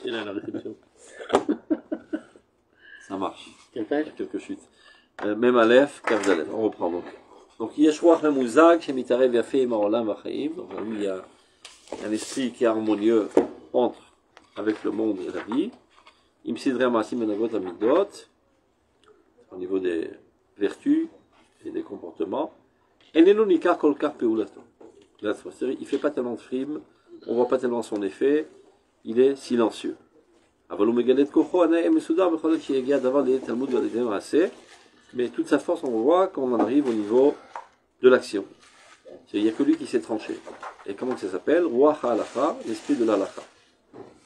Il a la réception. Ça marche. Quelle page? Quelques chutes. Même Aleph, Kaf Dalef. On reprend donc. Donc, Yeshruach Memuzag, Shemitarev Yafeh Maolam Vachaim. Donc, il y a un esprit qui est harmonieux entre, avec le monde et la vie. Imsidre Amasim Menagot Amidot. Au niveau des vertus et des comportements. Enelo Nikar Kolkar Peulato. Là, il ne fait pas tellement de frime, on ne voit pas tellement son effet, il est silencieux. Mais toute sa force, on voit quand on arrive au niveau de l'action. Il n'y a que lui qui s'est tranché. Et comment ça s'appelle? Ruach HaHalacha, l'esprit de l'Halacha.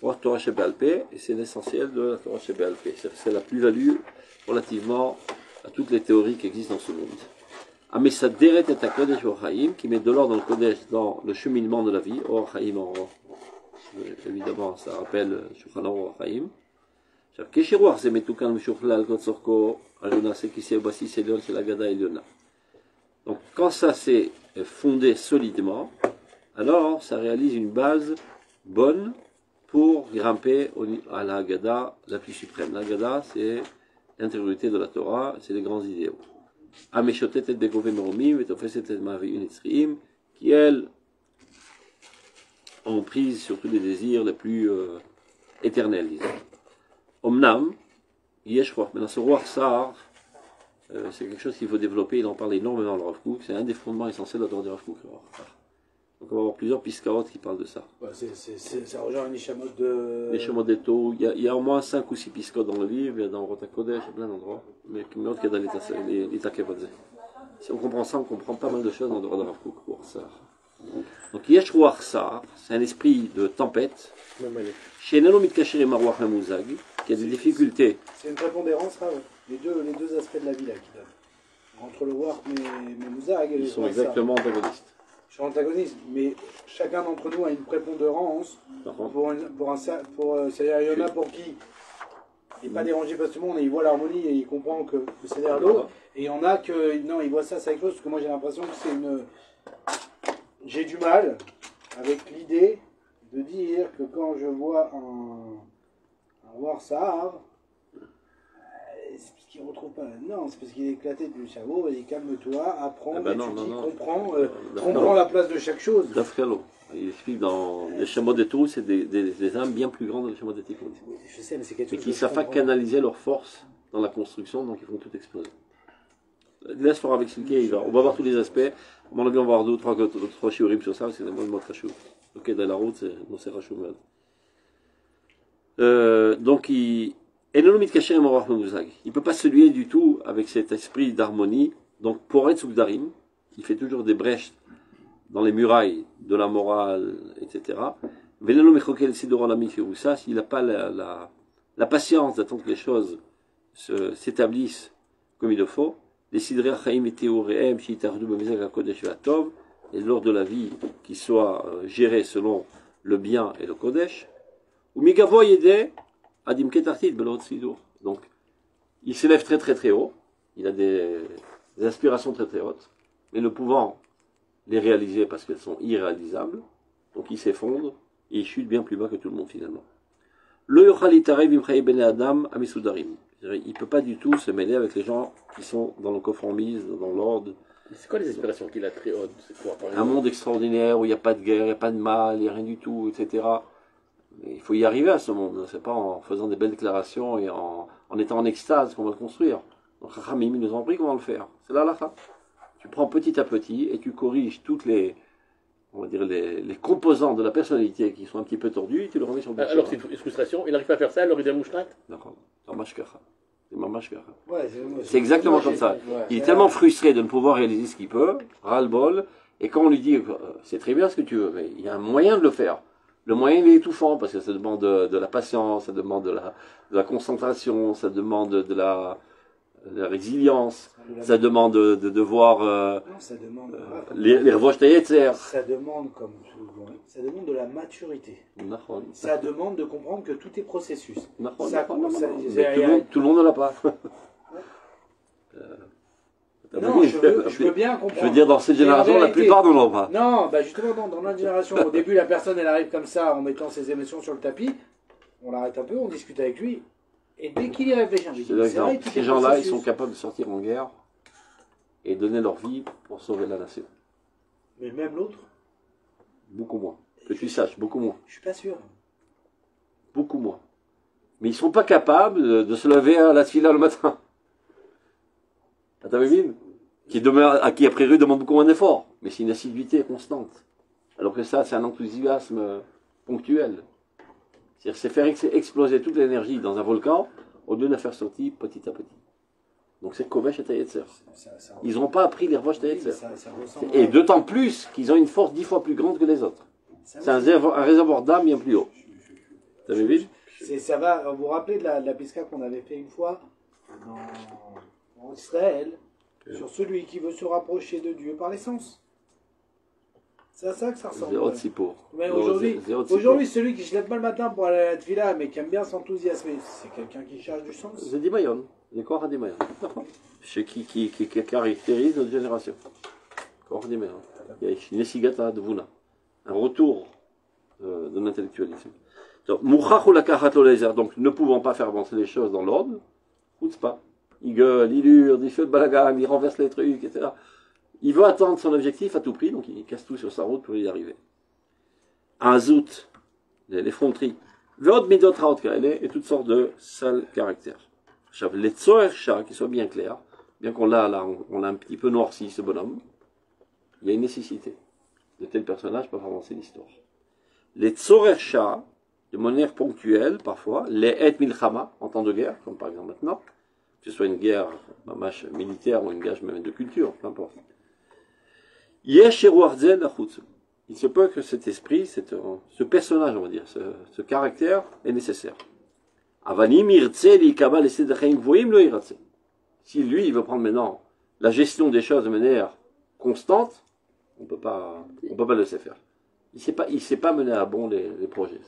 Ruach Torah Shebe'al-Peh, et c'est l'essentiel de la Torah Shebe'al-Peh. C'est la plus-value relativement à toutes les théories qui existent dans ce monde. Amesaderet et Kodesh Orchaim, qui met de l'ordre dans le Kodesh, dans le cheminement de la vie. Orchaim, évidemment, ça rappelle Shulchan Aruch Orchaim. Keshiruach, c'est Metukan Mishukhlal Kotsorko, Alona Sekisé Basi Selion, c'est la Gada Eliona. Donc, quand ça s'est fondé solidement, alors ça réalise une base bonne pour grimper à la Gada la plus suprême. La Gada, c'est l'intériorité de la Torah, c'est les grands idéaux. Ameshotet et Begove Meromim, et Tofeset et Maviun Itzriim, qui elles ont prise sur tous les désirs les plus éternels, disons. Omnam, Yeshruach, maintenant ce Ruach Sar, c'est quelque chose qu'il faut développer, il en parle énormément dans le Rav Kook, c'est un des fondements essentiels de la Torah du Rav Kook. Donc on va avoir plusieurs piskaot qui parlent de ça. Ouais, ça rejoint les Neshamot de... Les Neshamot d'Eto, il y a au moins 5 ou 6 piskaot dans le livre, il y a dans Rota Kodesh, il y a plein d'endroits, mais qui me qu'il y a dans l'Itakevodze. Si on comprend ça, on comprend pas mal de choses dans le Torah du Rav Kook, Ruach Sar. Donc Yeshruach Sar, c'est un esprit de tempête, chez Nelo Mitkacher et Maruach Memuzag, qui a des difficultés. C'est une prépondérance, là, ouais. Les deux aspects de la vie là qui donnent. Entre le Ruach et Memuzag et ils sont exactement antagonistes. Je suis antagoniste, mais chacun d'entre nous a une prépondérance c'est-à-dire il y en a pour qui il n'est pas dérangé par tout le monde et il voit l'harmonie et il comprend que c'est derrière l'autre. Et il y en a que non, il voit ça, c'est quelque chose, parce que moi j'ai l'impression que c'est une... J'ai du mal avec l'idée de dire que quand je vois un Ruach Sahar, c'est parce qu'il ne retrouve pas. Non, c'est parce qu'il est éclaté du cerveau. Et calme-toi, apprends, comprends la place de chaque chose. Dafkalo. Il explique dans les Neshamot d'Eto, c'est des âmes bien plus grandes que les Neshamot d'Etikon. Je sais, mais c'est quelque chose. Mais qui ne savent pas canaliser leur force dans la construction, donc ils font tout exploser. Laisse Flora expliquer, on va voir tous les aspects. À mon avis, on va voir 2-3 shiurim sur ça, c'est le mot de Rachou. Ok, dans la route, c'est Rachou. Donc, il ne peut pas se lier du tout avec cet esprit d'harmonie. Donc, pour Etzukdarim, qui fait toujours des brèches dans les murailles de la morale, etc. S'il n'a pas la patience d'attendre que les choses s'établissent comme il le faut, les lors de la vie qui soit gérée selon le bien et le Kodesh, donc, il s'élève très très très haut, il a des aspirations très très hautes, mais ne pouvant les réaliser parce qu'elles sont irréalisables, donc il s'effondre et il chute bien plus bas que tout le monde finalement. Il ne peut pas du tout se mêler avec les gens qui sont dans le conformisme, dans l'ordre. C'est quoi les aspirations qu'il a très hautes? Un monde extraordinaire où il n'y a pas de guerre, il n'y a pas de mal, il n'y a rien du tout, etc. Mais il faut y arriver à ce monde. C'est pas en faisant des belles déclarations et en étant en extase qu'on va le construire. Donc Rachamim, il nous en prie comment le faire. C'est là la. Tu prends petit à petit et tu corriges toutes les, on va dire les composants de la personnalité qui sont un petit peu tordus et tu le remets sur le bout. Alors c'est une frustration. Il n'arrive pas à faire ça, alors il est mouchrat. D'accord. Ouais, c'est exactement comme ça. Il est tellement frustré de ne pouvoir réaliser ce qu'il peut, ras-le-bol, et quand on lui dit c'est très bien ce que tu veux, mais il y a un moyen de le faire. Le moyen il est étouffant parce que ça demande de la patience, ça demande de la concentration, ça demande de la résilience, ça demande de voir les revanches Yetzer. Ça demande ça demande de la maturité. Ça demande de comprendre que tout est processus. Mais tout le monde ne l'a pas. Non, je veux bien comprendre. Je veux dire, dans cette génération, la plupart n'en ont pas. Non, bah justement, dans notre génération, au début, la personne, elle arrive comme ça, en mettant ses émotions sur le tapis. on l'arrête un peu, on discute avec lui. Et dès qu'il y réfléchit, je lui dis, C'est c'est l'exemple. vrai, tout Ces est gens-là, ils processus. sont capables de sortir en guerre et donner leur vie pour sauver la nation. Mais même l'autre, Beaucoup moins. Que tu saches, beaucoup moins. je suis pas sûr. Beaucoup moins. Mais ils ne sont pas capables de se lever à la fila le matin. À ta mine qui a priori demande beaucoup moins d'efforts. Mais c'est une assiduité constante. Alors que ça, c'est un enthousiasme ponctuel. C'est-à-dire c'est faire exploser toute l'énergie dans un volcan au lieu de la faire sortir petit à petit. Donc c'est Kovesh et Tayetzer. Ils n'ont pas appris les Revosh Tayetzer. Et d'autant plus qu'ils ont une force 10 fois plus grande que les autres. C'est un réservoir d'âme bien plus haut. T'as vu? Ça va, vous vous rappelez de la Pisca qu'on avait fait une fois en Israël, sur celui qui veut se rapprocher de Dieu par l'essence. C'est à ça que ça ressemble. Zéro de Sipour. Mais aujourd'hui, celui qui se lève pas le matin pour aller à la Tfila, mais qui aime bien s'enthousiasmer, c'est quelqu'un qui cherche du sens. C'est Dimayon. Il est quoi Dimayon? C'est qui caractérise notre génération. Quoi Dimayon? Il y a une Esigata de Vuna. Un retour de l'intellectualisme. Donc, ne pouvant pas faire avancer les choses dans l'ordre, pas. Il gueule, il hurle, il fait le balagan, il renverse les trucs, etc. Il veut atteindre son objectif à tout prix, donc il casse tout sur sa route pour y arriver. Un zout, les fronteries, Vod midot raot kaele, et toutes sortes de sales caractères. Les tsoercha, qui soit bien clair, bien qu'on l'a là, on l'a un petit peu noirci ce bonhomme, il y a une nécessité de tels personnages pour faire avancer l'histoire. Les tsoercha, de manière ponctuelle parfois, les et milchama, en temps de guerre, comme par exemple maintenant, que ce soit une guerre militaire ou une guerre même de culture, peu importe. Yesh eruarzel lachutz. Il se peut que cet esprit, ce personnage, on va dire, ce caractère est nécessaire. Avanim irtze li kabal esed chaim voim lo iratze. Si lui, il veut prendre maintenant la gestion des choses de manière constante, on peut pas le laisser faire. Il sait pas mener à bon les projets.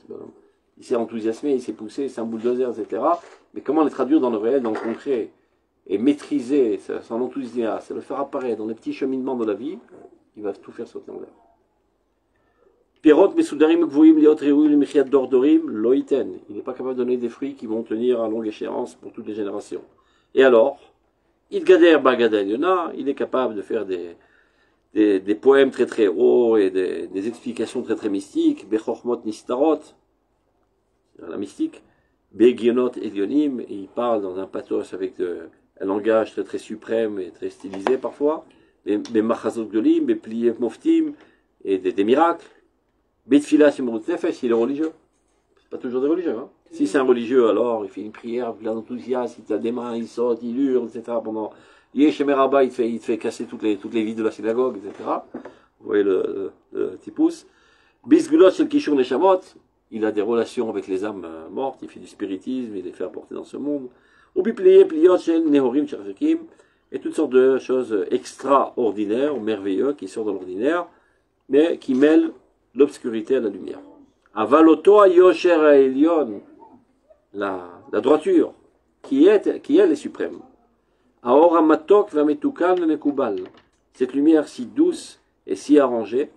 Il s'est enthousiasmé, il s'est poussé, c'est un bulldozer, etc. Mais comment les traduire dans le réel, dans le concret, et maîtriser son enthousiasme, le faire apparaître dans les petits cheminements de la vie, il va tout faire sauter en l'air. Pirot mesoudarim gvoim liot reouil mechiat dordorim loiten. Il n'est pas capable de donner des fruits qui vont tenir à longue échéance pour toutes les générations. Et alors, il gader bagadel yona, il est capable de faire des poèmes très très hauts et des explications très très mystiques, bechormot nistarot, la mystique, begionot elionim, et il parle dans un pathos avec un langage très très suprême et très stylisé parfois, des machazot golim, des pliés moftim, et des miracles. Betfila simrut nefesh, il est religieux. C'est pas toujours des religieux. Hein. Si c'est un religieux, alors il fait une prière, il a l'enthousiasme, il a des mains, il saute, il hurle, etc. Pendant Yeshemeraba, il te fait casser toutes les vitres de la synagogue, etc. Vous voyez le tipus. Bisgulot shel kishur neshamot, il a des relations avec les âmes mortes, il fait du spiritisme, il les fait apporter dans ce monde. Ubiplié pliot shel nehorim cherchekim, et toutes sortes de choses extraordinaires ou merveilleuses qui sortent de l'ordinaire, mais qui mêlent l'obscurité à la lumière. Avaloto yosher elion, la droiture, qui elle est suprême. Aora matok vametukan mekubal, cette lumière si douce et si arrangée,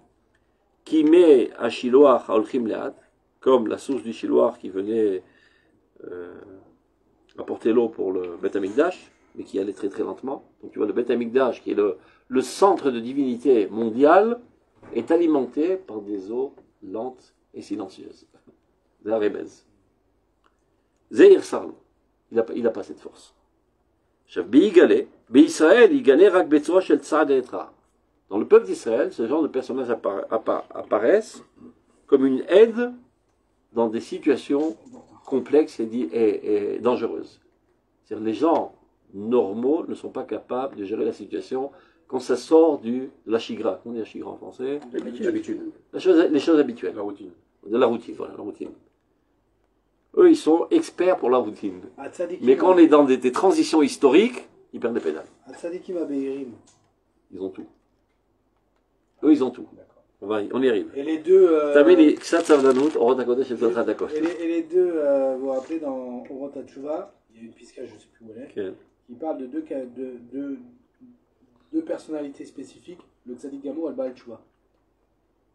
qui met à Shiloach haolchim leat, comme la source du Shiloach qui venait apporter l'eau pour le Beth Amikdash, mais qui allait très très lentement. Donc tu vois, le Beth Amikdash, qui est le centre de divinité mondiale, est alimenté par des eaux lentes et silencieuses. Zarebez. Zeir Sarlo. Il n'a pas cette force. Israël, il gagnait rak betzora shel tzad etra. Dans le peuple d'Israël, ce genre de personnages apparaissent comme une aide dans des situations complexes et dangereuses. C'est-à-dire les gens normaux ne sont pas capables de gérer la situation quand ça sort de la chigra. On dit la chigra en français? L'habitude. Les choses habituelles. La routine. De la routine, voilà, la routine. Eux, ils sont experts pour la routine. Mais quand on est dans des transitions historiques, ils perdent les pédales. Tzadikim Abeirim. Ils ont tout. Eux, ils ont tout. On y arrive. Et les deux. Et les deux, vous vous rappelez, dans Orot HaTshuva, il y a une pisca, je ne sais plus où elle est, okay, qui parle de deux personnalités spécifiques, le Tzadik Gamour et le Baal Tshuva.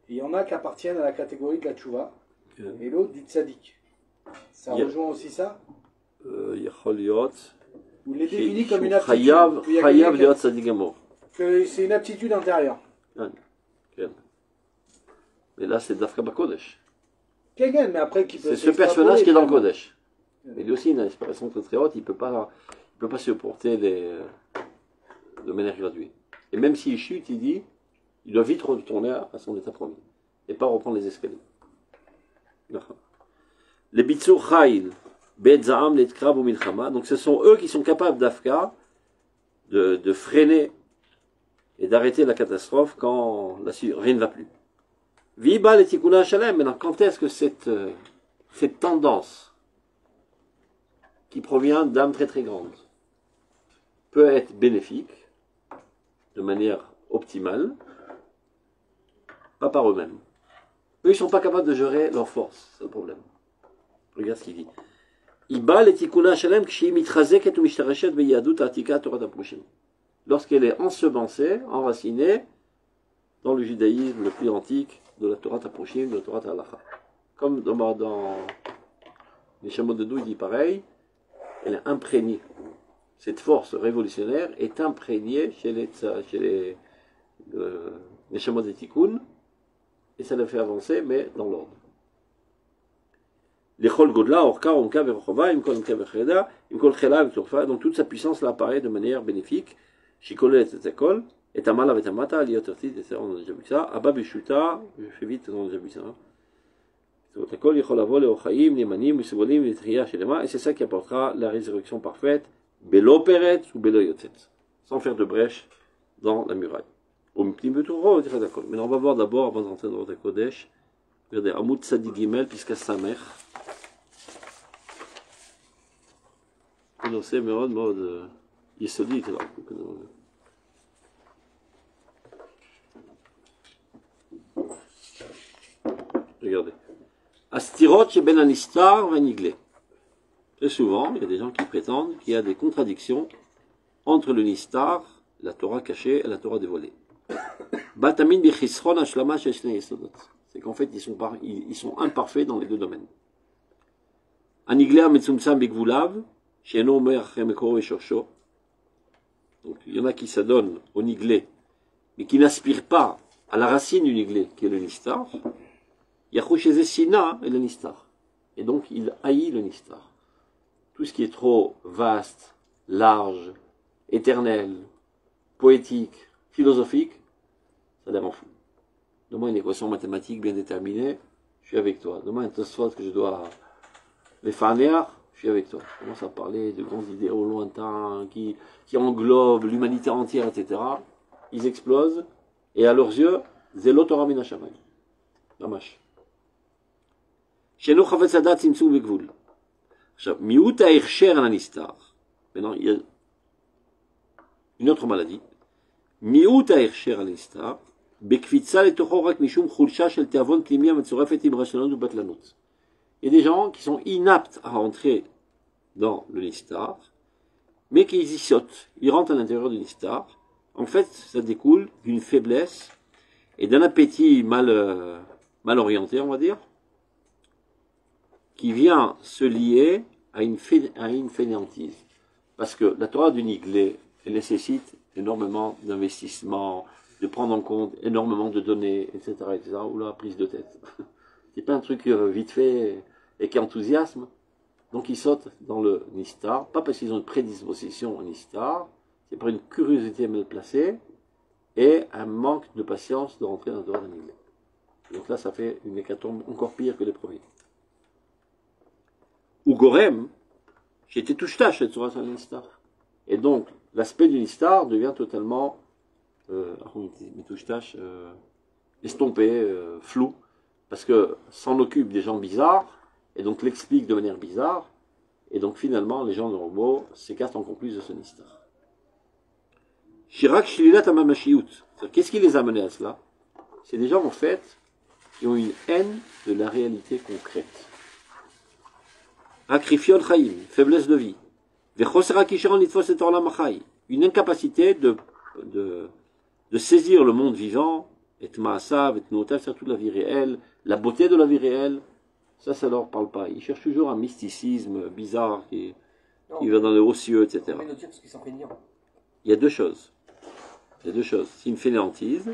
Et il y en a qui appartiennent à la catégorie de la Tshuva, okay, et l'autre du Tzadik. Ça rejoint aussi ça? יכול להיות, Vous les définissez comme une שהוא aptitude. חייב להיות צדיק גמור. Que c'est une aptitude intérieure. כן. Mais là, c'est דווקא בקודש. Quelqu'un, mais après qui peut. C'est ce personnage qui est dans le Kodesh. Mais lui aussi, il a une inspiration très très haute, il ne peut pas supporter de manière gratuite. Et même s'il chute, il dit, il doit vite retourner à son état premier. Et pas reprendre les escaliers. Les Bitsur Chayil, Bet Zaham, Les Tkrav ou Milchama, donc ce sont eux qui sont capables d'Afka, de freiner et d'arrêter la catastrophe quand rien ne va plus. Viba les Tikkuna Shalem, maintenant quand est-ce que cette tendance qui provient d'âmes très très grandes peut être bénéfique de manière optimale, pas par eux-mêmes. Eux, ils ne sont pas capables de gérer leur force, c'est le problème. Regarde ce qu'il dit. Lorsqu'elle est ensemencée, enracinée dans le judaïsme le plus antique de la Torah Taproshim, de la Torah Halacha. Comme dans les Shamot de Dou, il dit pareil, elle est imprégnée. Cette force révolutionnaire est imprégnée chez les Shamot de Tikkun, et ça les fait avancer, mais dans l'ordre. Donc toute sa puissance là apparaît de manière bénéfique. Et Tamala et Tamata, Liotortit, etc. On a déjà vu ça. Abba Bishuta, je fais vite, on a déjà vu ça. Et c'est ça qui apportera la résurrection parfaite, Belo Peret ou Belo Yotzet, sans faire de brèche dans la muraille. Maintenant on va voir d'abord, avant d'entrer dans le Kodesh, regardez, Amoud Sadi Gimel, Piskas Samer. C'est מאוד יסודי. Regardez. Astirot chez Ben Anistar va nigler. Très souvent, il y a des gens qui prétendent qu'il y a des contradictions entre le Nistar, la Torah cachée et la Torah dévoilée. Batamin bichisron ashlama sheshne yesodot. C'est qu'en fait, ils sont imparfaits dans les deux domaines. Anigler metzumsam bigvulav, sheno mer chemekoro et shosho. Donc, il y en a qui s'adonnent au niglé, mais qui n'aspirent pas à la racine du niglé, qui est le Nistar. Yachouchez Sina et le Nistar. Et donc, il haït le Nistar. Tout ce qui est trop vaste, large, éternel, poétique, philosophique, ça les rend fous. Donne-moi une équation mathématique bien déterminée, je suis avec toi. Donne-moi un Tosfot que je dois les fanéar, je suis avec toi. Je commence à parler de grands idéaux lointains qui englobent l'humanité entière, etc. Ils explosent, et à leurs yeux, Zelo Torah min hashamayim. Mamash. Sheno chavetz hadat tzimtzum v'gvul. Miut ha'echsher al hanistar. Maintenant, il y a une autre maladie. Miut ha'echsher al hanistar. Bekvitza letocho rak mishum chulsha shel teavon pnimia metzorefet im rashlanut u'batlanut. Il y a des gens qui sont inaptes à rentrer dans le nistar, mais qui y sautent. Ils rentrent à l'intérieur du nistar. En fait, ça découle d'une faiblesse et d'un appétit mal orienté, on va dire, qui vient se lier à une fainéantise. Parce que la Torah du Niglé, elle nécessite énormément d'investissement, de prendre en compte énormément de données, etc., ou la prise de tête. C'est pas un truc vite fait et qui enthousiasme. Donc ils sautent dans le Nistar, pas parce qu'ils ont une prédisposition au Nistar, c'est par une curiosité mal placée et un manque de patience de rentrer dans le Torah du Niglé. Donc là, ça fait une hécatombe encore pire que les premiers. Ou Gorem, j'étais touche-tâche cette Torah sur le Nistar. Et donc, l'aspect du Nistar devient totalement estompé, flou, parce que s'en occupe des gens bizarres, et donc l'explique de manière bizarre, et donc finalement, les gens normaux s'écartent encore plus de ce Nistar. Shirak Shlilat Amamashiyut. Qu'est-ce qui les a menés à cela? C'est des gens, en fait, qui ont une haine de la réalité concrète. Akrifion Chaim, faiblesse de vie. Vechosera Kisharon Litfos et Orlam Chai. Une incapacité de saisir le monde vivant, et Maasav, et Notav, c'est toute la vie réelle, la beauté de la vie réelle, Ça leur parle pas. Ils cherchent toujours un mysticisme bizarre qui Non, va dans les hauts cieux, etc. on met nos dire parce qu'ils sont feignants. Il y a deux choses. Il y a deux choses. C'est une fainéantise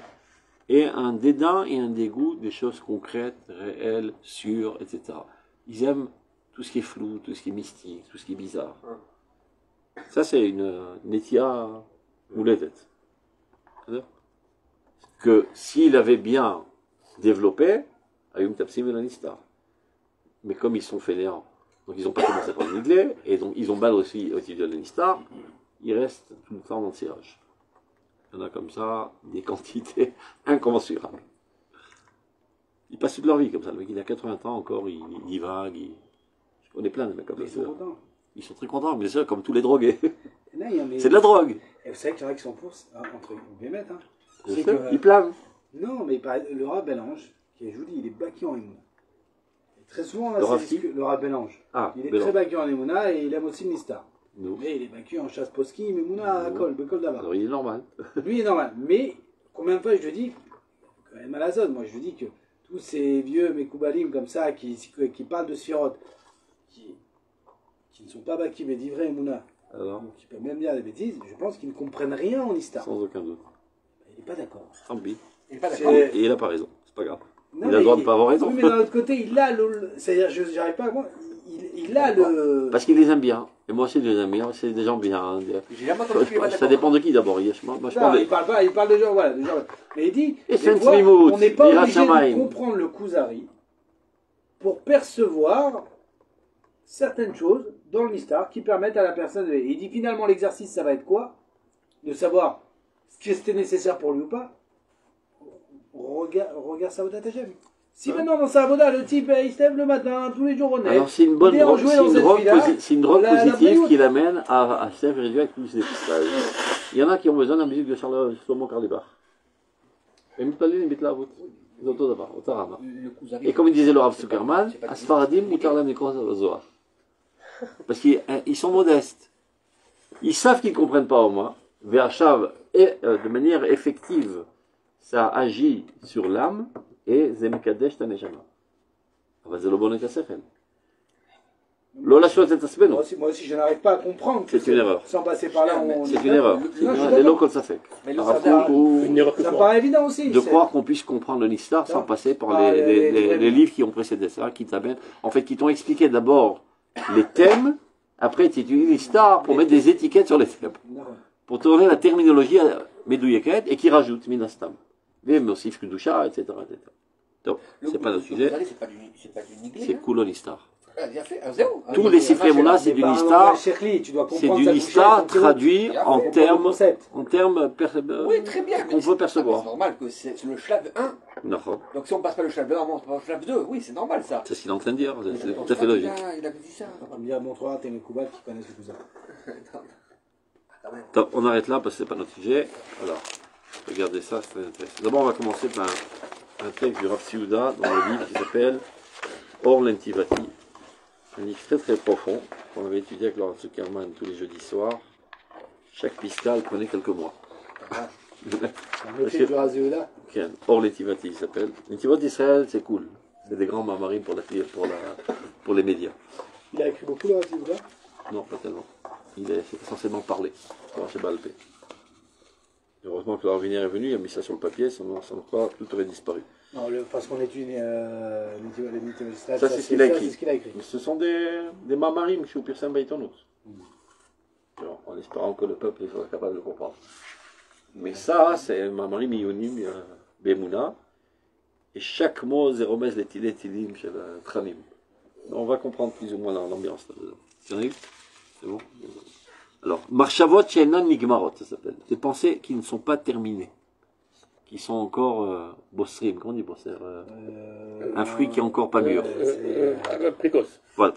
et un dédain et un dégoût des choses concrètes, réelles, sûres, etc. Ils aiment tout ce qui est flou, tout ce qui est mystique, tout ce qui est bizarre. Ça, c'est une netia moulevet. C'est-à-dire que s'il avait bien développé, Ayum Tapsim et Lanistar. Mais comme ils sont fainéants, donc ils n'ont pas commencé par le Niglé, et donc ils ont mal aussi au titre de Lanistar, ils restent tout le temps dans le tirage. Il y en a comme ça des quantités incommensurables. Ils passent toute leur vie comme ça. Le mec, il a 80 ans encore, il divague. Je connais plein de mecs comme ça. Ils sont contents. Ils sont très contents, mais c'est comme tous les drogués. Là, il y en a- C'est de la drogue. Et vous savez qu'il y en a qui sont pour, entre guillemets, hein. Je C'est sais, que- ils planent. Non, mais le rat Bélange, qui je vous dis, il est baki en Emouna. Et très souvent, là, Le rat c'est qui le rat Bélange. Ah, Il est Bélange. très baki en Emouna et il aime aussi le Nistar. Nous. Mais il est baki en chasse poski, mais Mouna à Non. Kol, Bekol d'Avar. Alors il est normal. Lui, il est normal. Mais combien de fois je lui dis, quand même à la zone, moi je lui dis que tous ces vieux Mekoubalim comme ça, qui parlent de Sphirot, qui ne sont pas baki, mais d'ivré et Mouna, Alors, qui peuvent même dire des bêtises, je pense qu'ils ne comprennent rien en Nistar. sans aucun doute. Il n'est pas d'accord. Tant pis. Il est pas C'est- d'accord. Et il n'a pas raison. C'est pas grave. Non, Il a le mais droit de pas avoir raison. Oui, mais d'un autre côté, il a le. C'est-à-dire, j'arrive pas à voir. Il a le. Parce qu'il les aime bien. Et moi aussi, je les aime bien. C'est des gens bien. hein. J'ai jamais entendu qu'il est pas Ça d'accord. dépend de qui d'abord. Moi, je Non, parle il parle pas, il parle de gens, voilà, de gens. Mais il dit, Et des Saint fois, Slimout, on n'est pas et obligé Rachamaïm. de comprendre le Kuzari pour percevoir certaines choses dans le Nistar qui permettent à la personne de... Et il dit finalement l'exercice, ça va être quoi? De savoir ce que c'était nécessaire pour lui ou pas. Regarde Saouda Tajem. Si maintenant dans Saouda, le type il se lève le matin, tous les jours honnête. Alors c'est une bonne il est drogue, enjoué c'est dans une cette drogue, vie-là, c'est une drogue la positive Brioude. qui l'amène à se réduire avec plus des pistaches. Il y en a qui ont besoin de la musique de Charles Shlomo Karlebar. Et Muttalin et Mitlavut. C'est auto d'abord, au Tarama. Le Kuzari. Et comme il disait le Rav Zuckerman, C'est pas Asfaradim Mutarlam Nikos Zohar. Parce qu'ils sont modestes. Ils savent qu'ils ne comprennent pas au moins. Ve'achav, et de manière effective, ça agit sur l'âme et Zemekadesh Taneshama. אבל זה לא בונה את השכל. לא להשוות את עצמנו. Moi aussi, je n'arrive pas à comprendre. C'est une erreur. Sans passer par là, on... C'est une erreur. Non, je suis ללא d'accord. כל ספק. Mais le Par Sadar- rapport au- Une erreur que Ça me quoi. paraît évident aussi. de c'est- croire qu'on puisse comprendre le Nistar sans Non. passer par Ah, les livres qui ont précédé ça, qui t'amènent, en fait, qui t'ont expliqué d'abord les thèmes, après tu utilises Nistar pour mettre des étiquettes sur les thèmes, Non. pour tourner la terminologie Medouilleket et qui rajoute Minastam. Mais Mosif Kudusha, etc. Donc, c'est pas notre sujet, Kuzari, c'est pas du niglé. c'est Kulo Nistar. Ah, bien fait, un zéro. Tous les Sifremouna, c'est du Par un Nistar, langage Chekli, tu dois c'est comprendre du sa Nistar bouchée, traduit Et après, en on comprend termes, concept. Oui, très bien. qu'on mais peut percevoir. C'est normal que c'est le Schlave 1. Non, Donc si on passe pas le Schlave 1, on passe pas le Schlave 2. Oui, c'est normal ça. c'est ce qu'il est en train de dire, Mais c'est je pense tout à fait pas qu'il logique. Il a dit ça. On va me dire, montre-toi, t'es mes Koubats qui connaissent le cousin. Quand même. Donc, on arrête là parce que c'est pas notre sujet. Alors, regardez ça, c'est très intéressant. D'abord, on va commencer par un texte du Rav Siouda dans le livre qui s'appelle Or l'Entivati. Un livre très très profond qu'on avait étudié avec le Rav Zuckerman tous les jeudis soirs. Chaque piscale prenait quelques mois. Le film du Razéoula. Ok, Or l'Entivati, il s'appelle. L'Entivati d'Israël, c'est cool. C'est des grands marmarines pour les médias. Il a écrit beaucoup le Razéoula. Non, pas tellement. Il est essentiellement parlé. C'est Balpé. Heureusement que l'Arvinière est venu, il a mis ça sur le papier, sinon tout aurait disparu. Non, parce qu'on étudie les mythes magistrales. Ça, c'est ce qu'il a écrit. C'est ce qu'il a écrit. Mais ce sont des mamarim chez Pirsan Baïtonos. En espérant que le peuple soit capable de le comprendre. Mais ça, c'est mamarim ionim bemouna. Et chaque mot, c'est remès les tilim chez le tranim. On va comprendre plus ou moins l'ambiance là-dedans. Tu arrives? C'est bon? Alors, Marshavot Shenan Nigmarot, ça s'appelle. Des pensées qui ne sont pas terminées. Qui sont encore bossrim. Comment on dit bosser? Un fruit qui est encore pas mûr. Précoce. Voilà.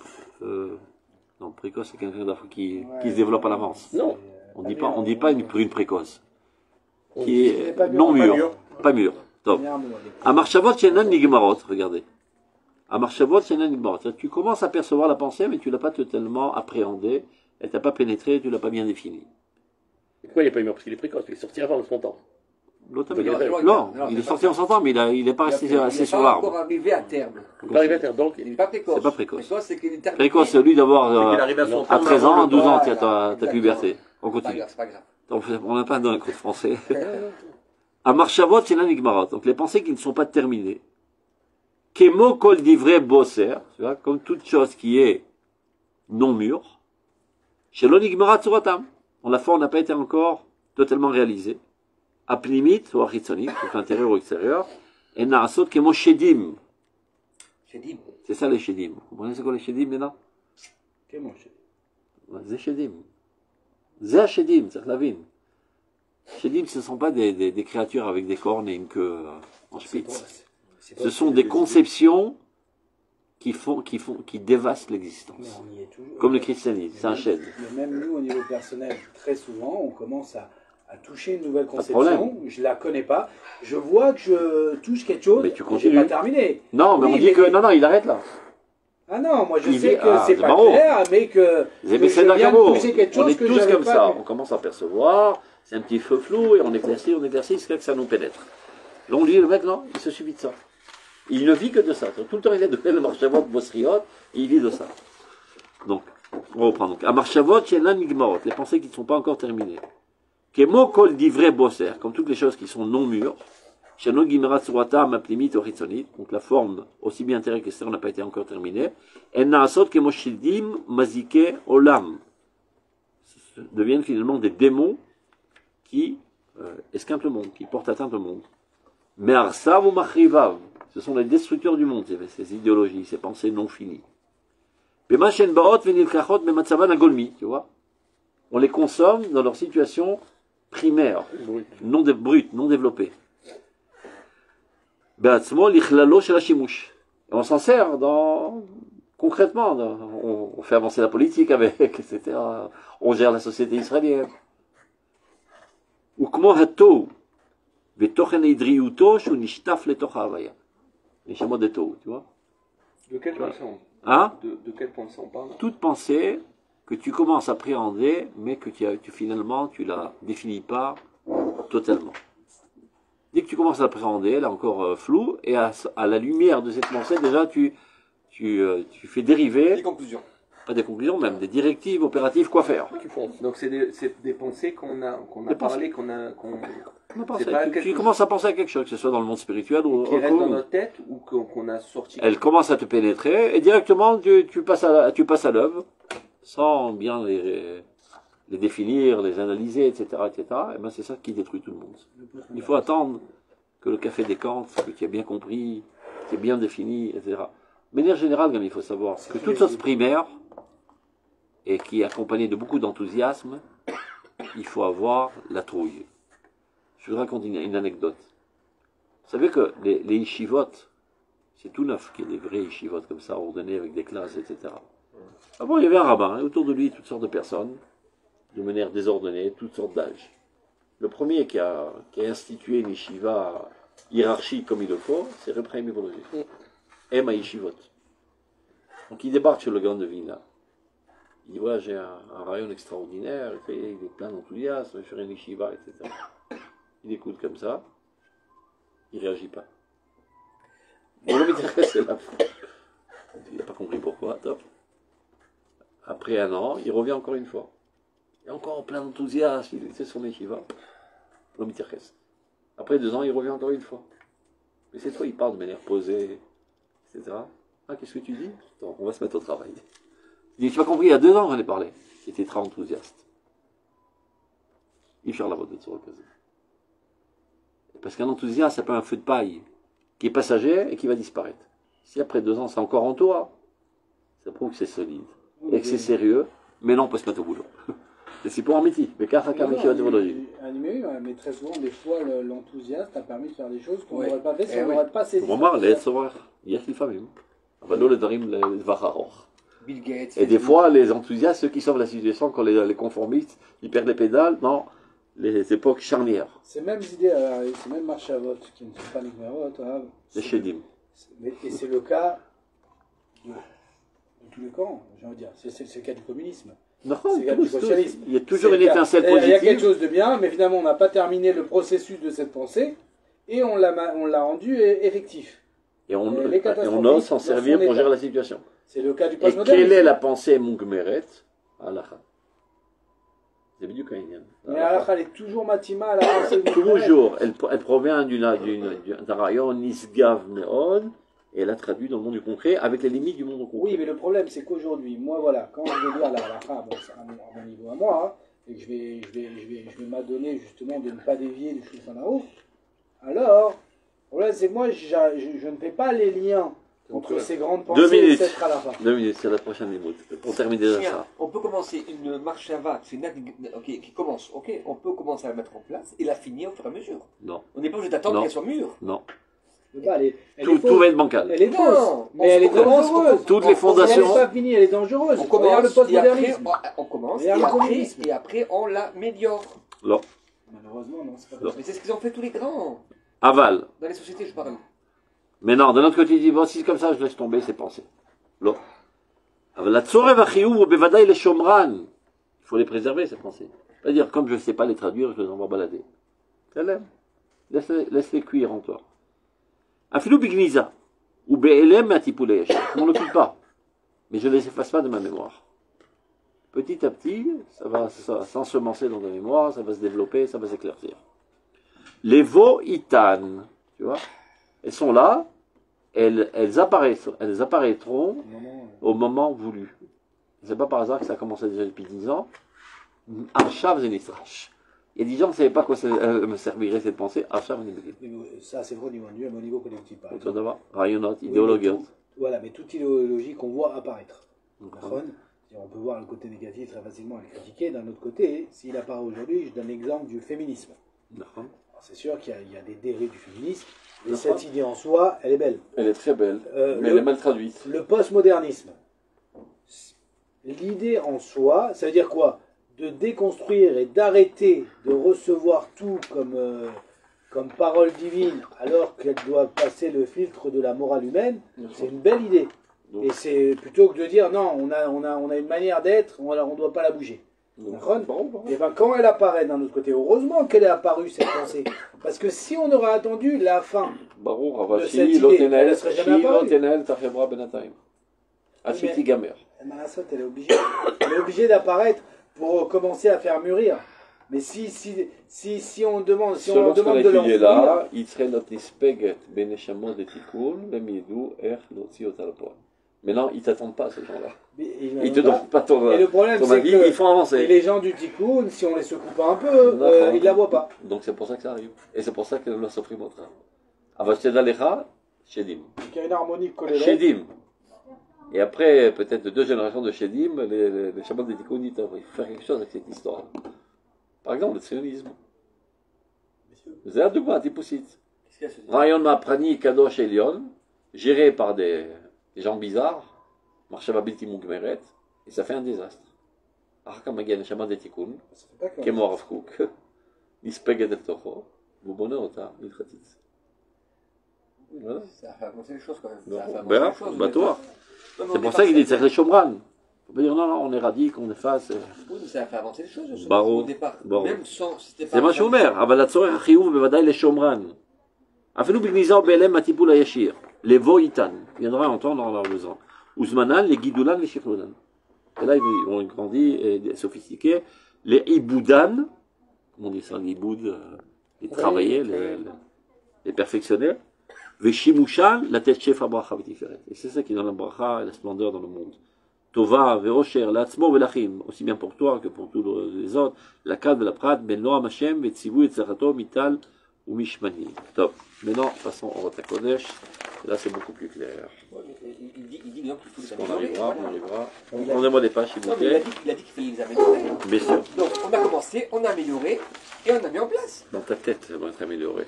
Non, précoce, c'est quelqu'un qui se développe à l'avance. Non. On dit pas une prune précoce. Qui est pas mûr, non pas mûr. mûr. Pas mûr. Top. Première mot, À Marshavot Shenan Nigmarot, regardez. À Marshavot Shenan Nigmarot. Tu commences à percevoir la pensée, mais tu l'as pas totalement appréhendée. Elle t'a pas pénétré, tu l'as pas bien définie. Et pourquoi il n'est pas mûr? Parce qu'il est précoce, il est sorti avant de son temps. L'automne, Il est non, non, il est c'est sorti pas en sortant, mais il n'est pas resté assez sur Il n'est pas encore l'arbre. arrivé à terme. Pas arrivé à terre, donc Il n'est pas précoce. C'est pas précoce. Précoce, c'est qu'il est terminé. Précoce, c'est lui d'avoir c'est qu'il arrive à son à temps 13 ans, avant à le 12 ans, Voilà, ta exactement. puberté. On C'est pas continue. grave, c'est pas grave. Donc, on n'a pas dans le code français. À Marchavot, c'est l'anigmarat. Donc, les pensées qui ne sont pas terminées. Kemo kol divrei bosser, tu vois, comme toute chose qui est non mûre. Chez l'onigmarat suratam. La forme n'a pas été encore totalement réalisée. Apnimit, ou achitzonit, donc l'intérieur ou extérieur. Et naasot kemo shedim. J'ai dit, C'est ça les shedim. Vous comprenez c'est quoi les shedim maintenant? Comment je C'est shedim. C'est shedim, c'est la vie. Shedim, ce ne sont pas des créatures avec des cornes et une queue en spitz. Ce sont des conceptions qui dévastent l'existence. Mais on y est toujours. Comme le christianisme, c'est un shed. Mais même nous, au niveau personnel, très souvent, on commence à toucher une nouvelle de conception. problème. Je la connais pas. Je vois que je touche quelque chose. Mais tu et continues. j'ai pas terminé. Non, mais Oui, on dit que non, il arrête là. Ah non, moi je Il sais dit- que ah, c'est c'est pas marrant. clair, mais que Mais je c'est viens de d'accord. toucher quelque On chose est que tous j'avais comme pas ça. vu. On commence à percevoir. C'est un petit feu flou et on éclaircit jusqu'à ce que ça nous pénètre. Là, on dit le mec, non, il se suffit de ça. Il ne vit que de ça. Tout le temps, il est de le marchavot, bossriot, et il vit de ça. Donc, on reprend. Donc, à marchavot, chez l'anigmarot, les pensées qui ne sont pas encore terminées. Kemo kol divrei bosser, comme toutes les choses qui sont non mûres. Chez nos gimerat surata, maplimit, oritzonit, donc la forme, aussi bien intérieure qu'extérieure, n'a pas été encore terminée. En naasot kemo shidim, mazike, olam. Deviennent finalement des démons qui esquintent le monde, qui portent atteinte au monde. Mais arsav ou machrivav, ce sont les destructeurs du monde, ces idéologies, ces pensées non finies. Bema shen baot venilkachot bematzavan agolmi, tu vois. On les consomme dans leur situation primaire, brut. brute, non développée. Beatzmo lichlalo shel hashimush. Et on s'en sert concrètement. On fait avancer la politique avec, etc. On gère la société israélienne. Ou כמו התוהו, ותוכן הדריותו שהוא נשטף לתוך ההוויה. נשמות de תוהו, tu vois. De quelle pensée on, Hein? de quelle pensée on parle? Toute pensée que tu commences à appréhender, mais que finalement, tu la définis pas totalement. Dès que tu commences à l'appréhender, elle est encore floue, et à la lumière de cette pensée, déjà, tu fais dériver, des conclusions. pas des conclusions, même des directives opératives, quoi faire. Donc c'est des pensées qu'on a Des parlé, On a pensé. C'est pas Tu quelque commences à penser à quelque chose, que ce soit dans le monde spirituel ou qui au reste dans monde. notre tête ou qu'on a sorti. Elle commence à te pénétrer, et directement, tu passes à l'œuvre, sans bien les définir, les analyser, etc., etc. Et ben c'est ça qui détruit tout le monde. Il faut attendre que le café décante, que tu aies bien compris, qui est bien défini, etc. De manière générale, il faut savoir que toute chose primaire, et qui est accompagnée de beaucoup d'enthousiasme, il faut avoir la trouille. Je vous raconte une anecdote. Vous savez que les yeshivot, c'est tout neuf qu'il y ait des vrais yeshivot comme ça, ordonnés avec des classes, etc. Avant, il y avait un rabbin, et autour de lui, toutes sortes de personnes, de manière désordonnée, toutes sortes d'âges. Le premier qui a institué une yeshiva hiérarchique comme il le faut, c'est Reb Chaim Mivologic. Aime à yeshivot. Donc il débarque sur le Grand de Vilna. Il dit, voilà, j'ai un rayon extraordinaire, il est plein d'enthousiasme, je vais faire une yeshiva, etc. Il écoute comme ça, il ne réagit pas. Bon, le m'intéresse, c'est la fin. Il n'a pas compris pourquoi, top. Après un an, il revient encore une fois. Il est encore plein d'enthousiasme, il était sur son yeshiva. Le m'intéresse. Après 2 ans, il revient encore une fois. Mais cette fois, il parle de manière posée, etc. Ah, qu'est-ce que tu dis? Attends, on va se mettre au travail. Il dit, tu m'as compris, il y a 2 ans, j'en ai parlé. Il était très enthousiaste. Il fait la voix de Tzorah Kazé. Parce qu'un enthousiasme, c'est pas un feu de paille qui est passager et qui va disparaître. Si après 2 ans, c'est encore en toi, ça prouve que c'est solide et que c'est sérieux, mais non, on peut se mettre au boulot. Et c'est pour un métier. Mais car mais très souvent, des fois, l'enthousiasme a permis de faire des choses qu'on Ouais. n'aurait pas fait si Eh on oui. n'aurait pas saisi. Vraiment, les Tzorah, il y a des femmes. אבל לא לדברים לטווח ארוך. Bill Gates. Et des fois, les enthousiastes, ceux qui sauvent la situation, quand les conformistes, ils perdent les pédales, non, les époques charnières, Ces mêmes idées, ces mêmes marchavot qui ne sont pas nigmarot, les Shedim. et c'est le cas de tous les camps, j'ai envie de dire. C'est le cas du communisme. Non, C'est du socialisme. il y a toujours C'est une étincelle Il y a quelque positive. chose de bien, mais finalement, on n'a pas terminé le processus de cette pensée et on l'a rendu effectif. Et on Les catastrophes ose s'en dans son servir pour état. gérer la situation. C'est le cas du Et postmodernisme. quelle est la pensée Mugmeret? Halakha. C'est bien du Kainian. Mais alors, elle est toujours matima à la pensée du Toujours. Elle provient d'un rayon Nisgav Meod, et elle a traduit dans le monde du concret avec les limites du monde concret. Oui, mais le problème, c'est qu'aujourd'hui, moi, voilà, quand je vais lire la halakha, bon, c'est à mon niveau à moi, hein, et que je vais m'adonner justement de ne pas dévier du Shulchan Aruch, alors, le problème, c'est que moi, je ne fais pas les liens entre ces grandes 2 pensées et minutes. cette halakha. 2 minutes, c'est la prochaine minute. Pour terminer Tiens, ça. on peut commencer une marche Shabbat, c'est une qui commence, ok, on peut commencer à la mettre en place et la finir au fur et à mesure. Non. On n'est pas obligé d'attendre Non. qu'elle soit mûre. Non. Elle est Tout fausse. va être bancal. Elle est Non, fausse, mais on elle est commence, dangereuse. Toutes les Elle fondations. n'est pas finie, elle est dangereuse. On commence, Regarde le et après, postmodernisme. on commence, Regarde le communisme. et après on l'améliore. Non. Malheureusement, non, c'est pas Non. comme Mais c'est ce qu'ils ont fait tous les grands. Aval. Dans les sociétés, je parle. Mais non, de l'autre côté, il dit, bon, si c'est comme ça, je laisse tomber ces pensées. Non. La tsorev achiyuv ou bevadaï les shomran. Il faut les préserver, ces pensées. C'est-à-dire, comme je ne sais pas les traduire, je les envoie balader. Laisse-les cuire en toi. Afilou bigniza. Ou be'elem atipoulé. Je m'en occupe pas. Mais je ne les efface pas de ma mémoire. Petit à petit, ça va s'ensemencer dans ta mémoire, ça va se développer, ça va s'éclaircir. Les veaux itan, tu vois, elles sont là, elles apparaîtront au moment voulu. C'est pas par hasard que ça a commencé déjà depuis 10 ans. Arshav zenistrash. Il y a des gens qui ne savaient pas quoi me servirait cette pensée. Arshav zenistrash. ça, c'est vrai au niveau individuel, mais au niveau collectif, par Tout exemple. d'abord, rayonnot, Oui, idéologie. mais voilà, mais toute idéologie qu'on voit apparaître. D'accord. D'accord. On peut voir le côté négatif très facilement et le critiquer. D'un autre côté, s'il apparaît aujourd'hui, je donne l'exemple du féminisme. D'accord. Alors, c'est sûr qu'il y a des dérives du féminisme, et D'accord. cette idée en soi, elle est belle. Elle est très belle, mais le- elle est mal traduite. Le postmodernisme, l'idée en soi, ça veut dire quoi? De déconstruire et d'arrêter de recevoir tout comme parole divine, alors qu'elle doit passer le filtre de la morale humaine, c'est une belle idée. Et c'est plutôt que de dire non, on a une manière d'être, on ne doit pas la bouger. Et ben quand elle apparaît d'un autre côté, heureusement qu'elle est apparue cette pensée. Parce que si on aurait attendu la fin, Baruch de Ravashi, cette idée, Lotenel, elle serait jamais apparue. Lotenel, Tachebra Benatayim. Ashiti Gamer. Manassot, elle est obligée d'apparaître pour commencer à faire mûrir. Mais si on demande, si on Selon leur ce qu'on a demande de étudié l'enfouir, là, il serait notre nispeget beneshamot de tikkun, le midou, er, lotzi otalpoa. Maintenant, ils ne t'attendent pas, ces gens-là. Ils ne te donnent pas ton Et le problème, c'est avis, que ils font avancer. et les gens du tikkun, si on les secoue pas un peu, D'accord. ils la voient pas. Donc c'est pour ça que ça arrive. Et c'est pour ça que nous s'offre notre âme. Avashtedalecha, Shedim. Donc il y a une harmonie collée. Shedim. Et après, peut-être 2 générations de Shedim, les Shabbat des Tikkun, il faut faire quelque chose avec cette histoire. Par exemple, le sionisme. C'est un dogma, Tipoussit. Qu'est-ce qu'il y a, ce- Rayon Maprani, Kadosh Elion, géré par des gens bizarres, Marshava Bilti Mugmeret, et ça fait un désastre. Arkamagyan Shabbat des Tikkun, Ça fait pas que- Kemo Rav Kook, Nispeged El Toho, vous bonheur ota, Ilchatit. Voilà. Ça a fait avancer les choses quand même. Non, Ça a fait avancer ben, les choses, bah mais toi. pas- Non, mais C'est on pour est ça qu'il pas- dit c'est les Shomran. Faut pas dire non, non, on éradique, on efface. Oui, mais ça a fait avancer les choses. ce- Barreau. Au départ. Barreau. Même sans. c'était pas- C'est מה שהוא אומר, אבל הצורך החיוב בוודאי לשומרן. אפילו בגניזה או בהלם הטיפול הישיר. לבוא איתן, viendra entendre dans leur besoin. וזמנן לגידולן ושכלולן. Et là, ils ont grandi et sophistiqués. Les iboudan, comment on dit ça, l'iboud, les travailler, les perfectionner. Veshimushan, la tête chef à bracha v'tiferet. Et c'est ça qui est dans la bracha et la splendeur dans le monde. Tova, ve'osher, l'atzmo ve'lachim, aussi bien pour toi que pour tous les autres. La kal de la prat, ben noam Hashem, ve'tzivu et tzarato, mital ou mishmani. Top. Maintenant, passons au Rota Kodesh. Et là, c'est beaucoup plus clair. Ouais, mais il dit donc qu'il faut les On améliorer, arrivera, voilà. on arrivera. Prenez-moi des pages, s'il vous Non, mais il a plaît. dit qu'il fallait les améliorer. Bien sûr. Donc, on a commencé, on a amélioré, et on a mis en place. Dans ta tête, ça va être amélioré.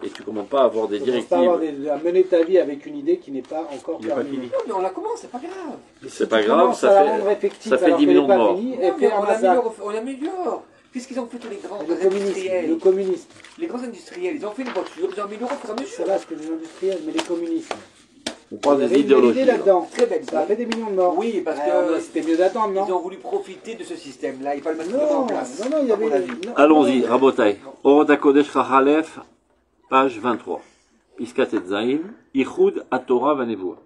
Et tu ne commences pas à avoir des Tu commences pas à, directives. à mener ta vie avec une idée qui n'est pas encore Il n'est pas terminée. fini. Non, mais on la commence, c'est pas grave. Mais si C'est pas tu grave, commences ça à la fait- rendre effective ça fait alors 10 qu'elle millions n'est de pas morts. finie, Non, elle mais fait un on massacre. l'améliore, on l'améliore. Qu'est-ce qu'ils ont fait tous les grands Le communisme, industriels le communisme, Les grands industriels, ils ont fait une voiture, ils ont amélioré au fur et à ça mesure. va, ce que les industriels, mais les communismes. On parle Il y des avait une belle idéologies. idée là-dedans. Très belle. Ça a fait des millions de morts. Oui, parce Alors, que c'était mieux d'attendre, ils non? ont voulu profiter de ce système-là. Il fallait mettre vraiment Non, en place. non, il y à mon avait. avis. non, Allons-y, non. Rabotai. Orot HaKodesh Chachalef, page 23. Piskat et Zain, Ichud Atorah Vanevoa.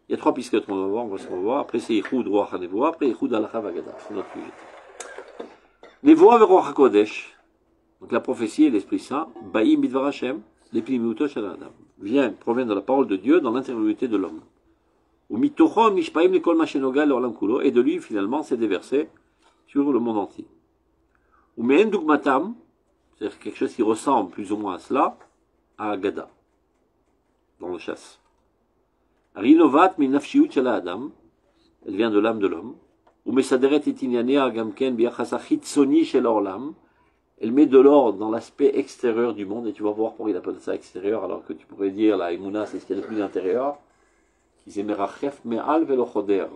Il y a 3 piskat qu'on va voir, on va se revoir. Après c'est Ichud Ruach HaNevoa, après Ichud Halacha Vagada. C'est notre sujet. Nevoa Veroach HaKodesh. Donc la prophétie et l'Esprit Saint, Baïm Midvar Hashem, l'Epimiuto Shel Adam. Provient de la parole de Dieu dans l'intériorité de l'homme. Ou Mitochom Mishpaim Lekol Mashenoga L'Olam Kulo. Et de lui, finalement, c'est déversé sur le monde entier. Ou Mehen Dugmatam, c'est-à-dire quelque chose qui ressemble plus ou moins à cela, à Agada, dans le chasse. Rinovat Minafshiut Shel Adam, elle vient de l'âme de l'homme. Ou Mesaderet Etinyanea Gamken Biachasa Chitzoni Shel Olam, elle met de l'ordre dans l'aspect extérieur du monde, et tu vas voir pourquoi il appelle ça extérieur, alors que tu pourrais dire la Emouna, c'est ce qu'il y a de plus intérieur. Qui Merachef Me'al Velochoder.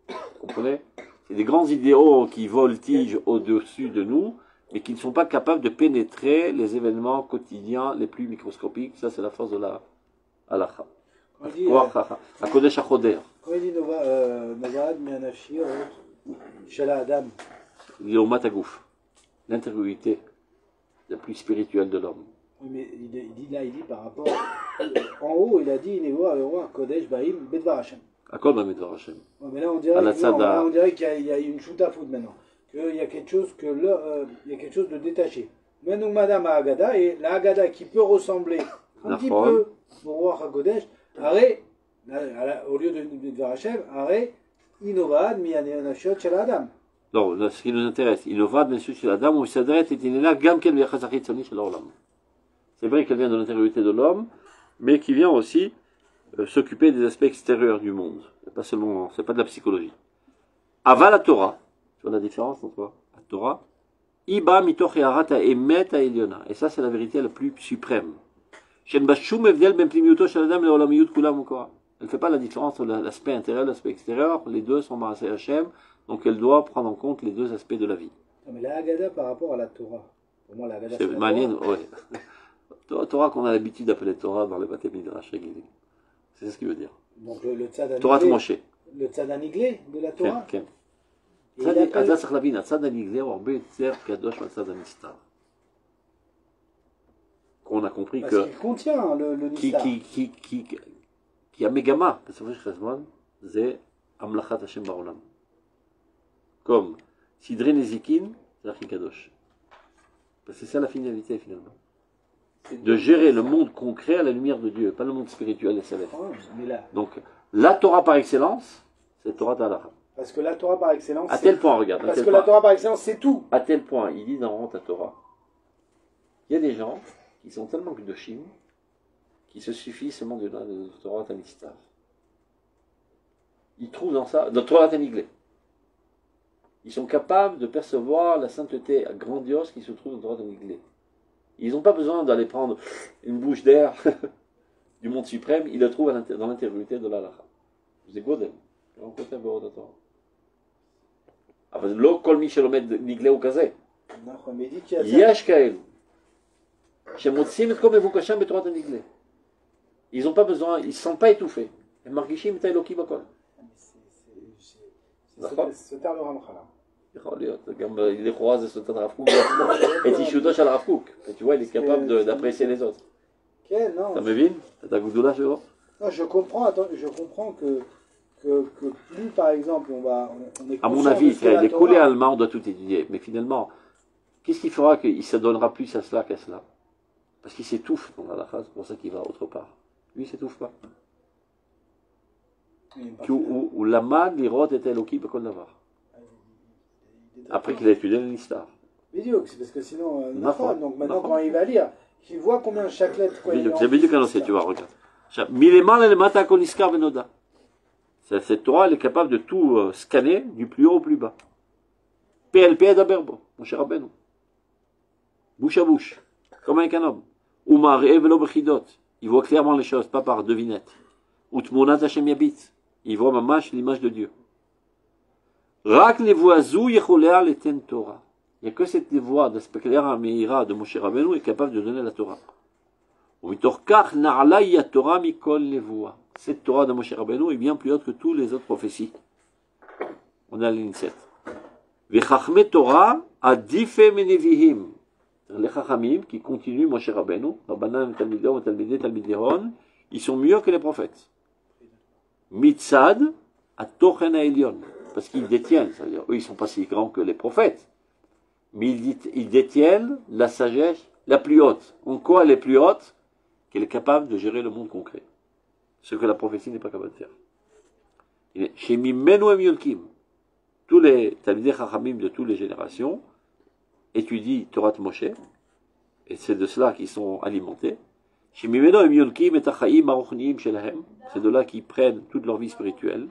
Vous comprenez? C'est des grands idéaux qui voltigent au-dessus de nous, mais qui ne sont pas capables de pénétrer les événements quotidiens les plus microscopiques. Ça, c'est la force de la halakha. Quand il dit, HaKodesh HaChoder. quand il dit Novad Mianafshir, Shala Adam. Il est au Matagouf. L'intériorité la plus spirituelle de l'homme. Oui, mais il dit par rapport. En haut, il a dit Nevoa Veroach Kodesh Baïm Bedvar Hashem. Akol Bamedvar Hashem. Ouais, mais là, on dirait, À la non, tzada. là, on dirait qu'il y a une shoot à foot maintenant. Qu'il y a quelque chose il y a quelque chose de détaché. Maintenant, Madame à Agada, et la Agada qui peut ressembler un petit peu au roi HaKodesh, arrêt, au lieu de Bedvar Hashem, arrêt, Inovad Mianafshot Shel Adam. Non, ce qui nous intéresse, Inovad, Monsieur Shel Adam, ou Sadret, et Tinena, Gamken Biachasachit Soni Shel Olam. C'est vrai qu'elle vient de l'intériorité de l'homme, mais qui vient aussi s'occuper des aspects extérieurs du monde. C'est pas seulement, c'est pas de la psychologie. Aval la Torah, tu vois la différence entre la Torah, Iba mitoch yarata emet ha'elyona. Et ça, c'est la vérité la plus suprême. Shen bashum evdel ben plimiuto shel adam leolamiyut kulam ukora. Elle ne fait pas la différence entre l'aspect intérieur et l'aspect extérieur. Les deux sont Maaseh Hashem, donc elle doit prendre en compte les deux aspects de la vie. Non, mais la Agada par rapport à la Torah. Pour moi, la Agada, C'est la manière, Torah. ouais. Torah qu'on a l'habitude d'appeler Torah dans les Bate Midrash réguliers. C'est ce qu'il veut dire. Donc le tzad Torah de aniglé, Moshe. le tzad aniglé de la Torah. כן, כן. Et il appelle- אתה צריך להבין, הצד הנגלה הוא הרבה יותר קדוש מהצד הנסתר. qu'on a compris Parce que qu'il contient le nistar. כי המגמה, בסופו של זמן, זה המלאכת השם בעולם. comme סדרי נזיקין, זה הכי קדוש. C'est ça la finalité finalement. De gérer le monde concret à la lumière de Dieu, pas le monde spirituel et céleste. Ah, mais là, Donc, la Torah par excellence, c'est Torah Ta'alacha. parce que la Torah par excellence. À c'est- tel point, regarde, à Parce tel que la point, Torah par excellence, c'est tout. à tel point, il dit dans ta Torah, il y a des gens qui sont tellement de chim, qui se suffisent seulement de la Torah Tanistar. Ils trouvent dans ça, de Torah Taniglé. Ils sont capables de percevoir la sainteté grandiose qui se trouve dans Torah Taniglé. Ils n'ont pas besoin d'aller prendre une bouche d'air du monde suprême, ils le trouvent dans l'intériorité de l'Alacha. C'est Godem. On peut faire Torah. אבל לא כל מי שלומד נגלה הוא כזה. נכון, mais il dit qu'il y a ça. יש כאלו שמוצאים את כל מבוקשם בתורת הנגלה. Ils n'ont pas besoin, ils ne se sentent pas étouffés. הם מרגישים את האלוקים הכל. נכון? סותר לו רמח"ל. יכול להיות, גם לכאורה זה סוטת הרב קוק, את אישיותו של הרב קוק. Tu vois, il est capable d'apprécier les autres. כן, non. אתה מבין? את הגדולה שלו? Non, je comprends que plus, par exemple, on est À mon conscient de avis, ce que la les coulées Torah- allemands, on doit tout étudier. Mais finalement, qu'est-ce qui fera qu'il se donnera plus à cela qu'à cela? Parce qu'il s'étouffe dans la phrase, c'est pour ça qu'il va autre part. Lui, il ne s'étouffe pas. Ou l'amad, l'irot et Eloki, Bekol Navar. Après qu'il a étudié le Nistar. Vidéo, c'est parce que sinon, D'accord. donc maintenant D'accord. quand il va lire, il voit combien chaque lettre. quoi, il C'est en bien fait, qu'annoncé, tu vois, regarde. Mileman le mata koniskar benoda. Cette Torah, elle est capable de tout scanner, du plus haut au plus bas. PLP d'Aberbo, mon cher Rabbeinu. Bouche à bouche, comme avec un homme. Umar velo bechidot. Il voit clairement les choses, pas par devinette. Utmonat Hashem yabit. Il voit mamash l'image de Dieu. Rak nevoazou yecholea leten Torah. Il n'y a que cette voix d'Aspeclera Meira de Moshe Rabbeinu est capable de donner la Torah. Cette Torah de Moshe Rabbeinu est bien plus haute que toutes les autres prophéties. On est à la ligne 7. Vechachme Torah adife menevihim. Les Chachamim qui continuent Moshe Rabbeinu, Rabbanan, Talmidon, Talmidéron, ils sont mieux que les prophètes. Mitzad atochen ha'elyon. Parce qu'ils détiennent, c'est-à-dire eux ils sont pas si grands que les prophètes, mais ils détiennent la sagesse la plus haute. En quoi elle est plus haute? Qu'elle est capable de gérer le monde concret. Ce que la prophétie n'est pas capable de faire. Chez Mimenu em Yonkim, tous les Talmidei Chachamim de toutes les générations étudient Torah de Moshe, et c'est de cela qu'ils sont alimentés. Chez Mimenu em Yonkim et Achaim Aruchniim Shelahem, c'est de là qu'ils prennent toute leur vie spirituelle.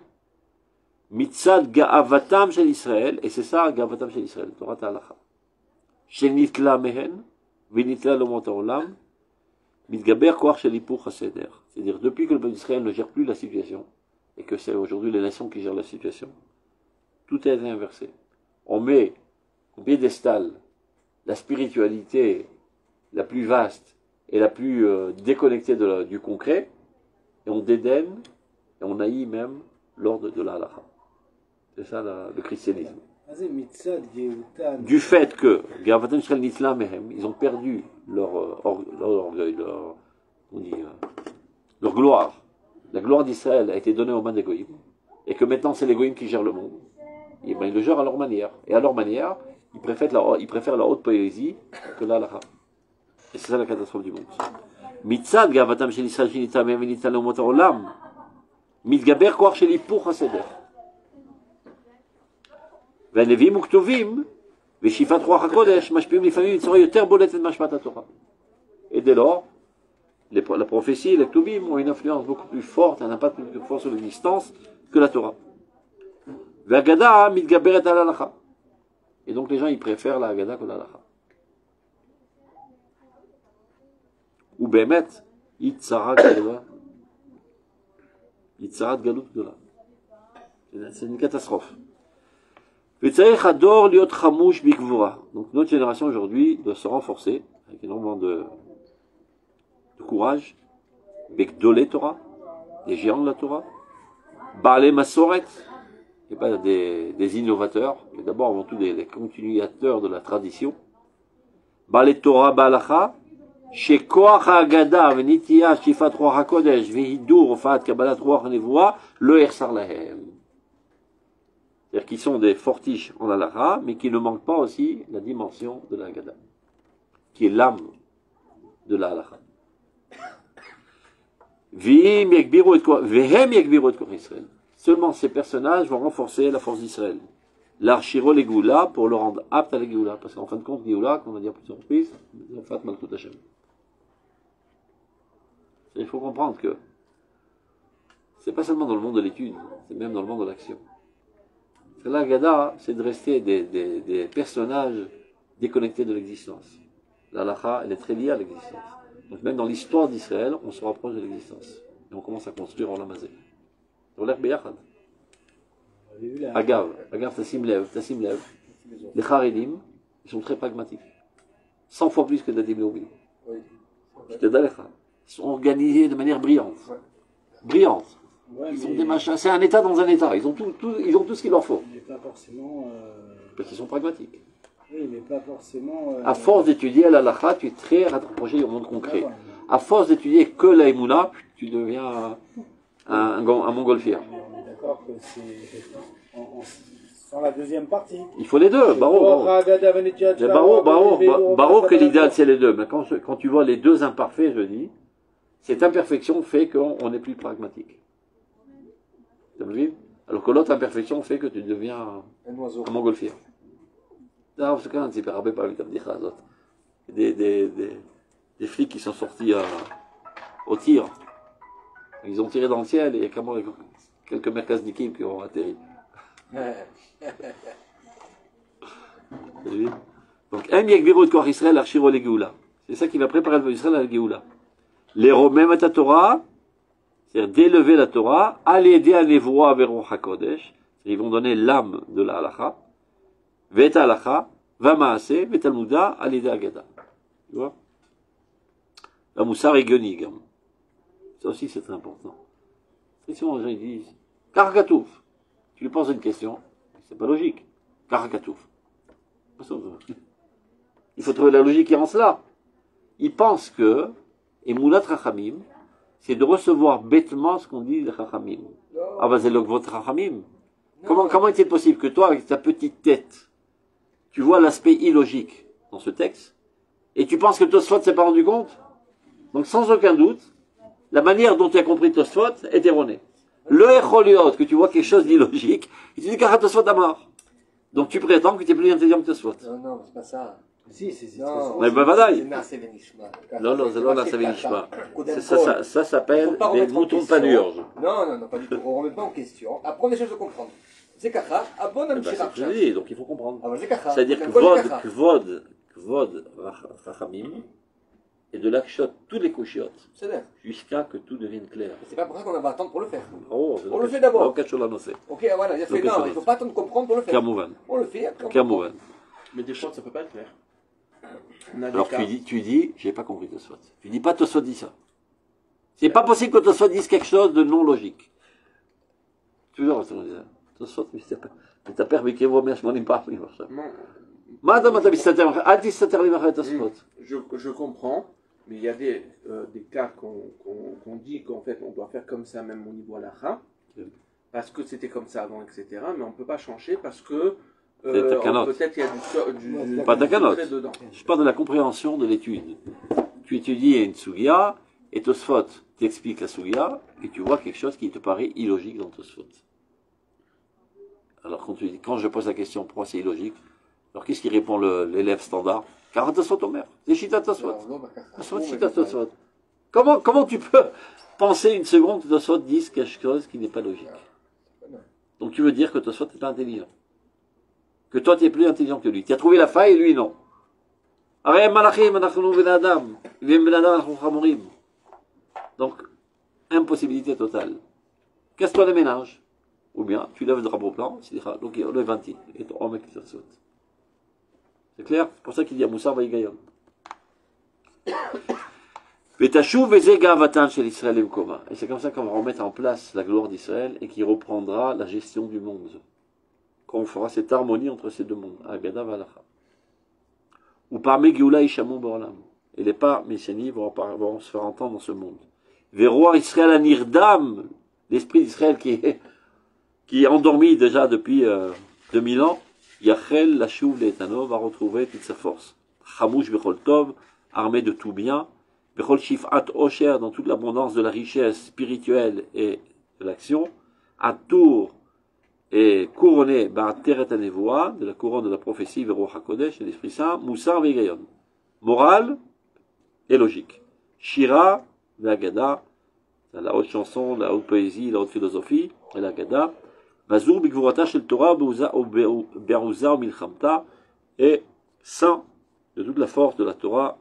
Mitzad Ga'avatam Shel Israël, et c'est ça Ga'avatam Shel Israël, Torah Ta'alacha. Shel Nitla Mehen, Vinitla Lomot Haolam, Mitgaber Koach Shel Hipur HaSeder. C'est-à-dire, depuis que le peuple d'Israël ne gère plus la situation, et que c'est aujourd'hui les nations qui gèrent la situation, tout est inversé. On met au piédestal la spiritualité la plus vaste et la plus déconnectée du concret, et on dédaigne, et on haït même l'ordre de la halakha. C'est ça le christianisme. Du fait que ils ont perdu leur orgueil, leur gloire. La gloire d'Israël a été donnée aux mains des goïms, et que maintenant c'est les goïms qui gèrent le monde. Et ben, ils le gèrent à leur manière. Et à leur manière, ils préfèrent la haute poésie que la halakha. Et c'est ça la catastrophe du monde. Mitzad gavatam shel Israël shinita me'aminita le'omot ha'olam. Mitgaber koach shel hipur haseder. והנביאים וכתובים, ושאיפת רוח הקודש, משפיעים לפעמים בצורה יותר בולטת מהשפעת התורה. Et dès lors, la prophétie et les Ktuvim ont une influence beaucoup plus forte, un impact beaucoup plus fort sur l'existence que la Torah. והגדה מתגברת על ההלכה. Et donc les gens, ils préfèrent la Haggadah que la halakha. ובאמת, יצרת גדולה. יצרת גלות גדולה. C'est une catastrophe. Donc notre génération aujourd'hui doit se renforcer avec énormément de courage, avec Dolé Torah, des géants de la Torah, Baalei Masoret, et pas des innovateurs, mais d'abord avant tout des continuateurs de la tradition, Baalei Torah Baalacha, Shekoach HaAgada Venitiyah Shifat Ruach HaKodesh Vehidur Ofat Kabbalat Ruach HaNevuah Lo Ersar Lahem. C'est-à-dire qu'ils sont des fortiches en halakha, mais qui ne manquent pas aussi la dimension de la Haggadah, qui est l'âme de la halakha. Seulement ces personnages vont renforcer la force d'Israël. L'archiro les Géoula pour le rendre apte à la Géoula. Parce qu'en fin de compte, Géoula, comme on va dire plusieurs reprises, c'est Fat Malchut Hashem. Il faut comprendre que c'est pas seulement dans le monde de l'étude, c'est même dans le monde de l'action. La Haggadah, c'est de rester des personnages déconnectés de l'existence. La halakha, elle est très liée à l'existence. Donc même dans l'histoire d'Israël, on se rapproche de l'existence. Et on commence à construire Olam Hazeh. On l'air beyachad. Agav, Tassim Lev. Les Haredim, ils sont très pragmatiques. 100 fois plus que Dadim Leobi. Ils sont organisés de manière brillante. Brillante. Ouais, ils ont des machins, c'est un état dans un état, ils ont tout ce qu'il leur faut. Mais pas forcément. Parce qu'ils sont pragmatiques. Oui, mais pas forcément. À force d'étudier la halakha, tu es très rapproché au monde concret. À force d'étudier que la Emouna, tu deviens un montgolfière. On est d'accord que c'est. Sans la deuxième partie. Il faut les deux, Baro que l'idéal c'est les deux. Mais quand tu vois les deux imparfaits, je dis, cette imperfection fait qu'on est plus pragmatique. Alors que l'autre imperfection fait que tu deviens un montgolfière. Des flics qui sont sortis au tir. Ils ont tiré dans le ciel et il y a quelques merkaznikim qui ont atterri. Donc, c'est ça qui va préparer le peuple d'Israël à la Géoula. Les Romains à ta Torah, c'est-à-dire d'élever la Torah, aller aider à Nevoa vers Ruach HaKodesh, ils vont donner l'âme de la halakha, Vet halakha, Va Maaseh, Vet Talmuda, à l'aider à Haggadah. Tu vois? La moussar et Gönigam. Ça aussi, c'est très important. Et souvent, les gens ils disent, Karakatouf. Tu lui poses une question, c'est pas logique. Karakatouf. Il faut trouver la logique qui est en cela. Il pense que, et Moulat Rachamim, c'est de recevoir bêtement ce qu'on dit les Rachamim. Ah bah c'est le votre Rachamim. Comment est-il possible que toi, avec ta petite tête, tu vois l'aspect illogique dans ce texte, et tu penses que Tosfot s'est pas rendu compte? Donc sans aucun doute, la manière dont tu as compris Tosfot est erronée. Le Echoliot, que tu vois quelque chose d'illogique, et tu dis Kara Tosfot Amar. Donc tu prétends que tu es plus intelligent que Tosfot. Non, c'est pas ça. Si, c'est Non, Mais ben voilà. c'est Nase Venishma. Non, c'est pas Nase Venishma. Kodem Ça s'appelle Faut pas des remettre en moutons question. panurges. Non, pas du tout. On ne remet pas en question. Apprends des choses de comprendre. C'est Kacha, Abon Eh ben, c'est ce que je Amshirach. dis, donc il faut comprendre. Ah, c'est Kacha. C'est-à-dire que Kvod Rachamim, et de l'akshot tous les kouchiotes, C'est vrai. jusqu'à que tout devienne clair. C'est pas pour ça qu'on va attendre pour le faire. Oh, On le fait d'abord. Ok, Voilà, il a fait Donc, non, ça il ne faut pas attendre de comprendre pour le faire. Kamouvan. On le fait après. Kamouvan. Mais des fois, ça peut pas le faire. On a des Alors cas. tu dis, j'ai pas compris Tosfot. Tu dis pas Tosfot dit ça. C'est pas possible que Tosfot dise quelque chose de non logique. Toujours, Tosfot, mais t'as permis qu'il vaut bien, je m'en ai pas pris. Non, Madame, Tosfot. je comprends, mais il y a des cas qu'on dit qu'en fait on doit faire comme ça même au niveau halakha, parce que c'était comme ça avant, etc. Mais on ne peut pas changer parce que peut-être il y a du Pas takanot. secret dedans. Je parle de la compréhension de l'étude. Tu étudies une sugia, et Tosfot t'explique la sugia, et tu vois quelque chose qui te paraît illogique dans Tosfot. Alors quand je pose la question, pourquoi c'est illogique? Alors qu'est-ce qui répond l'élève standard? Car Tosfot Omer. C'est Shita Tosfot. Tosfot, Shita Tosfot. Comment tu peux penser une seconde que Tosfot dise quelque chose qui n'est pas logique? Donc tu veux dire que Tosfot n'est pas intelligent? Que toi tu es plus intelligent que lui? Tu as trouvé la faille et lui non? Donc, impossibilité totale. Casse-toi les ménages. Ou bien, tu lèves le drapeau blanc, donc le 20, et ton homme qui te saute. C'est clair? C'est pour ça qu'il dit à Moussar Vaïgayon. Et c'est comme ça qu'on va remettre en place la gloire d'Israël et qui reprendra la gestion du monde. Quand on fera cette harmonie entre ces deux mondes. Agada Valacha. Ou parmi Géoula Ishamou Borlam. Et les pas messianiques vont se faire entendre dans ce monde. Véroir Israël Anirdam, l'esprit d'Israël qui est endormi déjà depuis 2000 ans, Yachel Lachouv Leetano va retrouver toute sa force. Chamouch Bechol Tov, armé de tout bien, Bechol Shifat Osher, dans toute l'abondance de la richesse spirituelle et de l'action, Atour est couronné Ba'ateret Anevoa, de la couronne de la prophétie, Véroach HaKodesh, et l'Esprit Saint, Moussar Vegayon. Morale et logique. Shira, Vagada, la haute chanson, la haute poésie, la haute philosophie, et la Gada. Mazour Bigvurata Shel Torah, Berouza Milchamta, et saint de toute la force de la Torah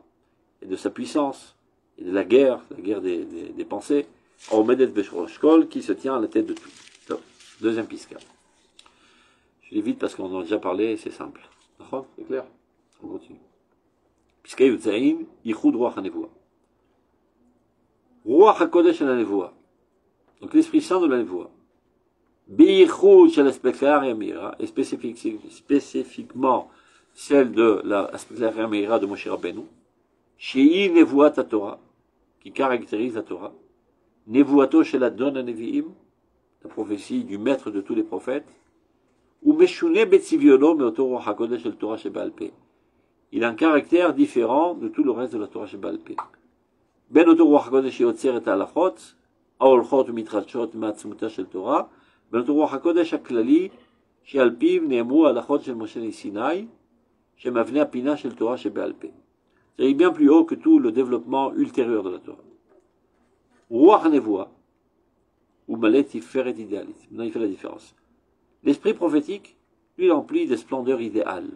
et de sa puissance, et de la guerre des pensées, Omedet Beshroshkol, qui se tient à la tête de tout. Donc, deuxième pisca. Je l'évite parce qu'on en a déjà parlé et c'est simple. C'est clair? On continue. Pisca Yutzaïn, Yichud Ruach HaNevoa. Ruach HaKodesh HaNevoa. Donc l'Esprit Saint de la Nevoa. Biyichud Shel Aspeklar Yamira, et spécifiquement celle de la Aspeklar Yamira de Moshe Rabbeinu. Shei Nevoat Torah, qui caractérise la Torah. Nevoato Shel Adon HaNevi'im, la prophétie du maître de tous les prophètes. Ou Meshune Betziviolo Meoto Ruach HaKodesh Shel Torah Sheba'al Peh. Il a un caractère différent de tout le reste de la Torah Sheba'al Peh. Ben Oto Ruach HaKodesh Yotzer et Halachot, Aolchot Mitrachot Ma'atzmuta Shel Torah, Ben Oto Ruach HaKodesh HaKlali, She'al Piv Ne'emru Halachot Shel Moshe Sinai, She'mavne Apina Shel Torah Sheba'al Peh. C'est bien plus haut que tout le développement ultérieur de la Torah. Ruach HaNevoa, ou Malet Tiferet Idéalit. Maintenant il fait la différence. L'esprit prophétique, lui, remplit des splendeurs idéales.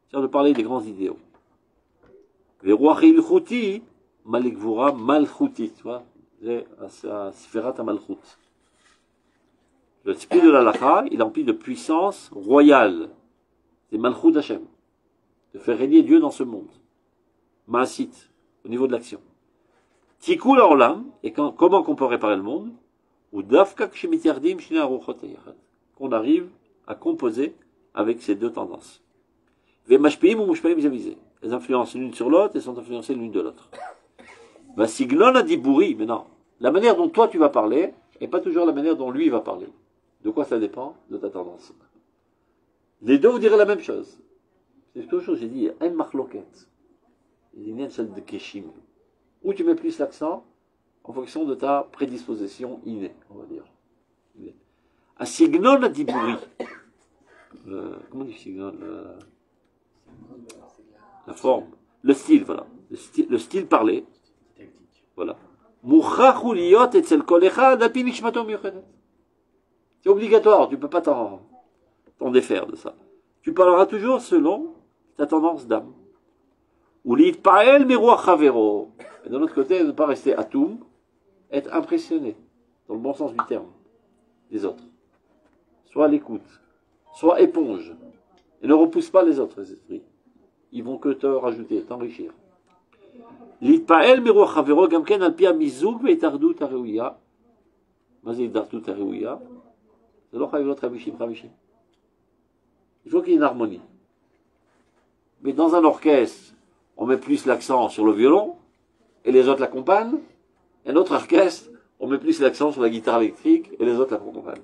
C'est-à-dire de parler des grands idéaux. Veruach ilchuti, malikvura malchuti, tu vois, c'est Sferat Malchut. L'esprit de l'Alacha, il remplit de puissance royale. C'est Malchut Hashem. De faire régner Dieu dans ce monde. Maasit, au niveau de l'action. Tikul Olam, et comment qu'on peut réparer le monde? Ou Dafka Kshemitiardim Shina Aruchot Yachad. Qu'on arrive à composer avec ces deux tendances. Vemashpiim ou Mushpaim Zavisé. Elles influencent l'une sur l'autre et sont influencées l'une de l'autre. Vasiglon a dit bourri, mais non. La manière dont toi tu vas parler n'est pas toujours la manière dont lui va parler. De quoi ça dépend? De ta tendance. Les deux vous direz la même chose. C'est toujours, j'ai dit, un marloquette. Il y a une celle de Keshim. Où tu mets plus l'accent en fonction de ta prédisposition innée, on va dire. Un signon a dit bourri. Comment on dit signon? La forme. Le style, voilà. Le style parlé. Voilà. C'est obligatoire, tu ne peux pas t'en défaire de ça. Tu parleras toujours selon ta tendance d'âme. Ou l'itpael miroir chavero. Et de l'autre côté, ne pas rester atoum, être impressionné, dans le bon sens du terme, des autres. Soit à l'écoute, soit éponge. Et ne repousse pas les autres esprits. Ils vont que te rajouter, t'enrichir. L'itpael miroir chavero, gamken alpia mizoug veitardut areouya. Mazé dartut areouya. C'est l'autre avec l'autre rabishim. Il faut qu'il y ait une harmonie. Mais dans un orchestre, on met plus l'accent sur le violon, et les autres l'accompagnent. Un autre orchestre, on met plus l'accent sur la guitare électrique, et les autres l'accompagnent.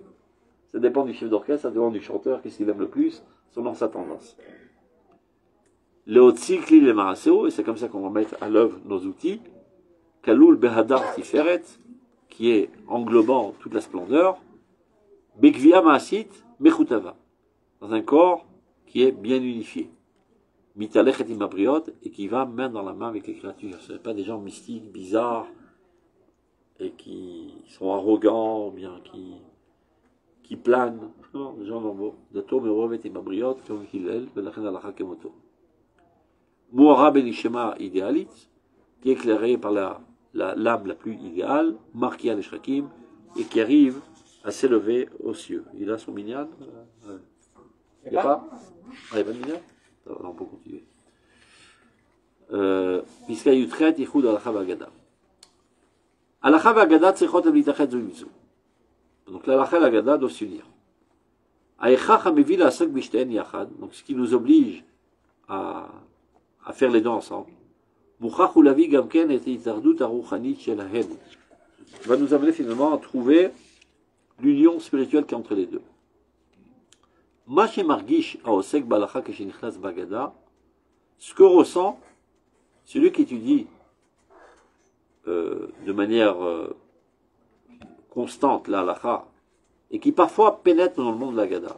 Ça dépend du chef d'orchestre, ça dépend du chanteur, qu'est-ce qu'il aime le plus, selon sa tendance. Le Otsikli le Maraseo, et c'est comme ça qu'on va mettre à l'œuvre nos outils, Kaloul Behadar Tiferet, qui est englobant toute la splendeur, Bekvia Maasit Mechutava, dans un corps qui est bien unifié. Mitalech et Imabriot, et qui va main dans la main avec les créatures. Ce ne sont pas des gens mystiques, bizarres, et qui sont arrogants, ou bien qui planent. Non, des gens normaux. Dato Merov et Imabriot, comme Hillel, Velachen Alacha Kemoto. Moara Benishema idéalite, qui est éclairé par l'âme la plus idéale, Markia Neshrakim, et qui arrive à s'élever aux cieux. Il a son minyan? Il n'y a pas? Ah, il n'y a pas de minyan? On peut continuer. Piska Yutret, Yichud Alacha V'Agada. Alacha V'Agada tzechot l'itachet zu mizu. Donc l'Alacha V'Agada doivent s'unir. Aechach hamevi la'asok b'shtein yachad. Donc ce qui nous oblige à faire les deux ensemble. Muchach ulavi gamken et itardut aruchanit shelahen. Va nous amener finalement à trouver l'union spirituelle qui est entre les deux. Ma shemargish aosek balacha keshenichnas bagada, ce que ressent celui qui étudie de manière constante la halacha et qui parfois pénètre dans le monde de la gada.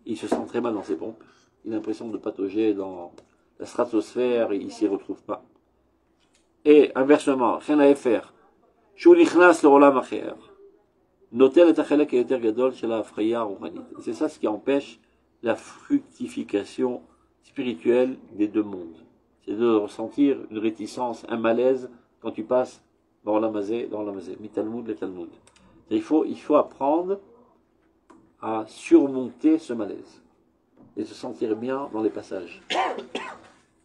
Il se sent très mal dans ses pompes. Il a l'impression de patauger dans la stratosphère et il s'y retrouve pas. Et inversement, rien à faire. Shunichnas le rolam acher. Noter et achelek yoter gadol shel ha'afraya ruchanit. C'est ça ce qui empêche la fructification spirituelle des deux mondes. C'est de ressentir une réticence, un malaise quand tu passes dans l'amazé, mitalmud, le Talmud. Il faut apprendre à surmonter ce malaise et se sentir bien dans les passages.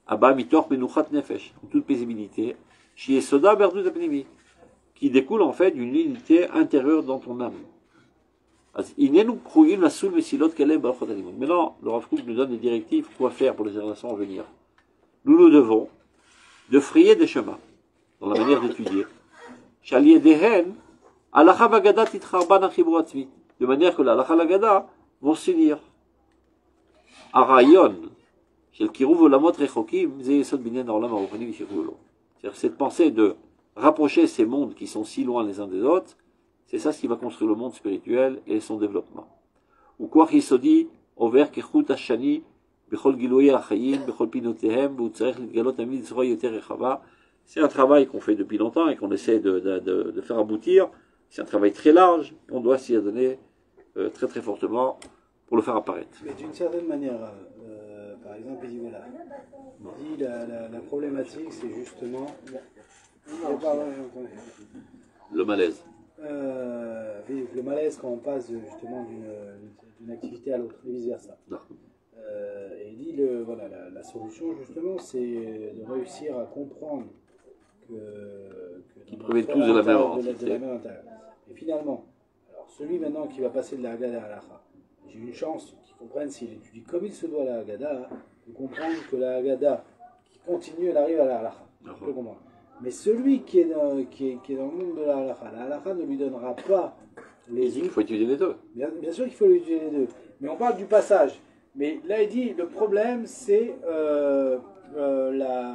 Abba mitor benuchat nefesh, en toute paisibilité, chez soda berdut apnimi, qui découle en fait d'une unité intérieure dans ton âme. Maintenant, le Rav Kook nous donne des directives quoi faire pour les générations à venir. Nous devons de frayer des chemins dans la manière d'étudier. De manière que la halacha l'agada vont s'unir. Arayon, c'est-à-dire cette pensée de rapprocher ces mondes qui sont si loin les uns des autres, c'est ça ce qui va construire le monde spirituel et son développement. Ou quoi qu'il se dit, over kechut hashani, bechol giloye achayim, bechol pinotehem, b'utzarech litgalot amid zroy yoter rechava. C'est un travail qu'on fait depuis longtemps et qu'on essaie de faire aboutir. C'est un travail très large, on doit s'y adonner très très fortement pour le faire apparaître. Mais d'une certaine manière, par exemple, il dit voilà, il dit la problématique c'est justement le malaise. Le malaise quand on passe justement d'une activité à l'autre et vice versa. Et il dit voilà, la solution justement c'est de réussir à comprendre que proviennent tous de la même de entité. la même intérieur. Et finalement, alors celui maintenant qui va passer de la Haggadah à l'Alacha, j'ai une chance qu'il comprenne s'il étudie comme il se doit la Haggadah, de comprendre que la Haggadah qui continue, elle arrive à la Halacha. Je peux comprendre. Mais celui qui est dans le monde de la Halacha ne lui donnera pas les Il faut étudier les deux. Bien sûr qu'il faut étudier les deux. Mais on parle du passage. Mais là, il dit, le problème, c'est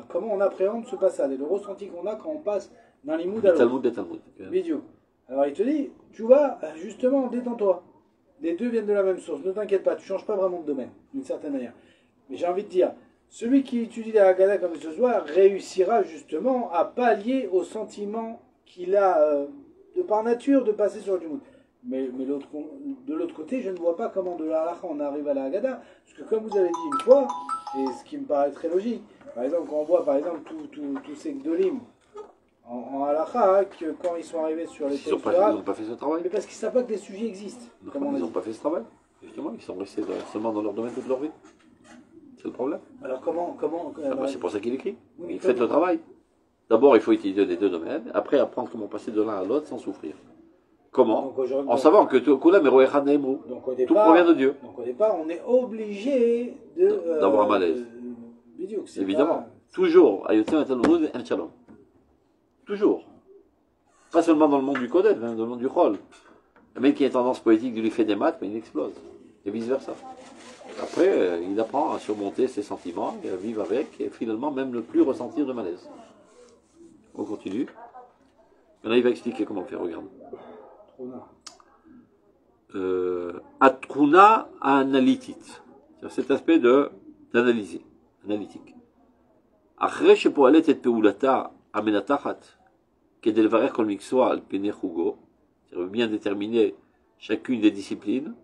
comment on appréhende ce passage et le ressenti qu'on a quand on passe d'un limoud à l'autre. Des Talmud. Vidéo. Alors il te dit, tu vois, justement, détends-toi. Les deux viennent de la même source. Ne t'inquiète pas, tu ne changes pas vraiment de domaine, d'une certaine manière. Mais j'ai envie de dire, celui qui étudie la Haggadah comme ce soir réussira justement à pallier au sentiment qu'il a de par nature de passer sur le limoud. Mais de l'autre côté, je ne vois pas comment de la halakha on arrive à la Haggadah. Parce que comme vous avez dit une fois, et ce qui me paraît très logique, par exemple, quand on voit par exemple tous ces gdolim en halakha, que quand ils sont arrivés sur les Ils n'ont textes pas fait ce travail. mais parce qu'ils ne savent pas que les sujets existent. Comme on a Ils dit. n'ont pas fait ce travail. Justement, ils sont restés seulement dans leur domaine toute leur vie. C'est le problème. Alors comment C'est pour ça qu'il écrit. Oui, Il fait le travail. D'abord, il faut étudier les deux domaines. Après, apprendre comment passer de l'un à l'autre sans souffrir. Comment? En savant que tout provient de Dieu. Donc au départ, on est obligé d'avoir un malaise. Évidemment. Toujours. Toujours. Pas seulement dans le monde du Kodesh, même dans le monde du Chol. Le mec qui a une tendance poétique de lui faire des maths, mais il explose. Et vice versa. Après, il apprend à surmonter ses sentiments, et à vivre avec, et finalement même ne plus ressentir de malaise. On continue. Maintenant, il va expliquer comment le faire, regarde. Atruna analytit. C'est cet aspect d'analyser, analytique. Après, je pourrais aller être peulata amenatachat, qu'est le varer comme mixoa al pene chugo, c'est bien déterminer chacune des disciplines.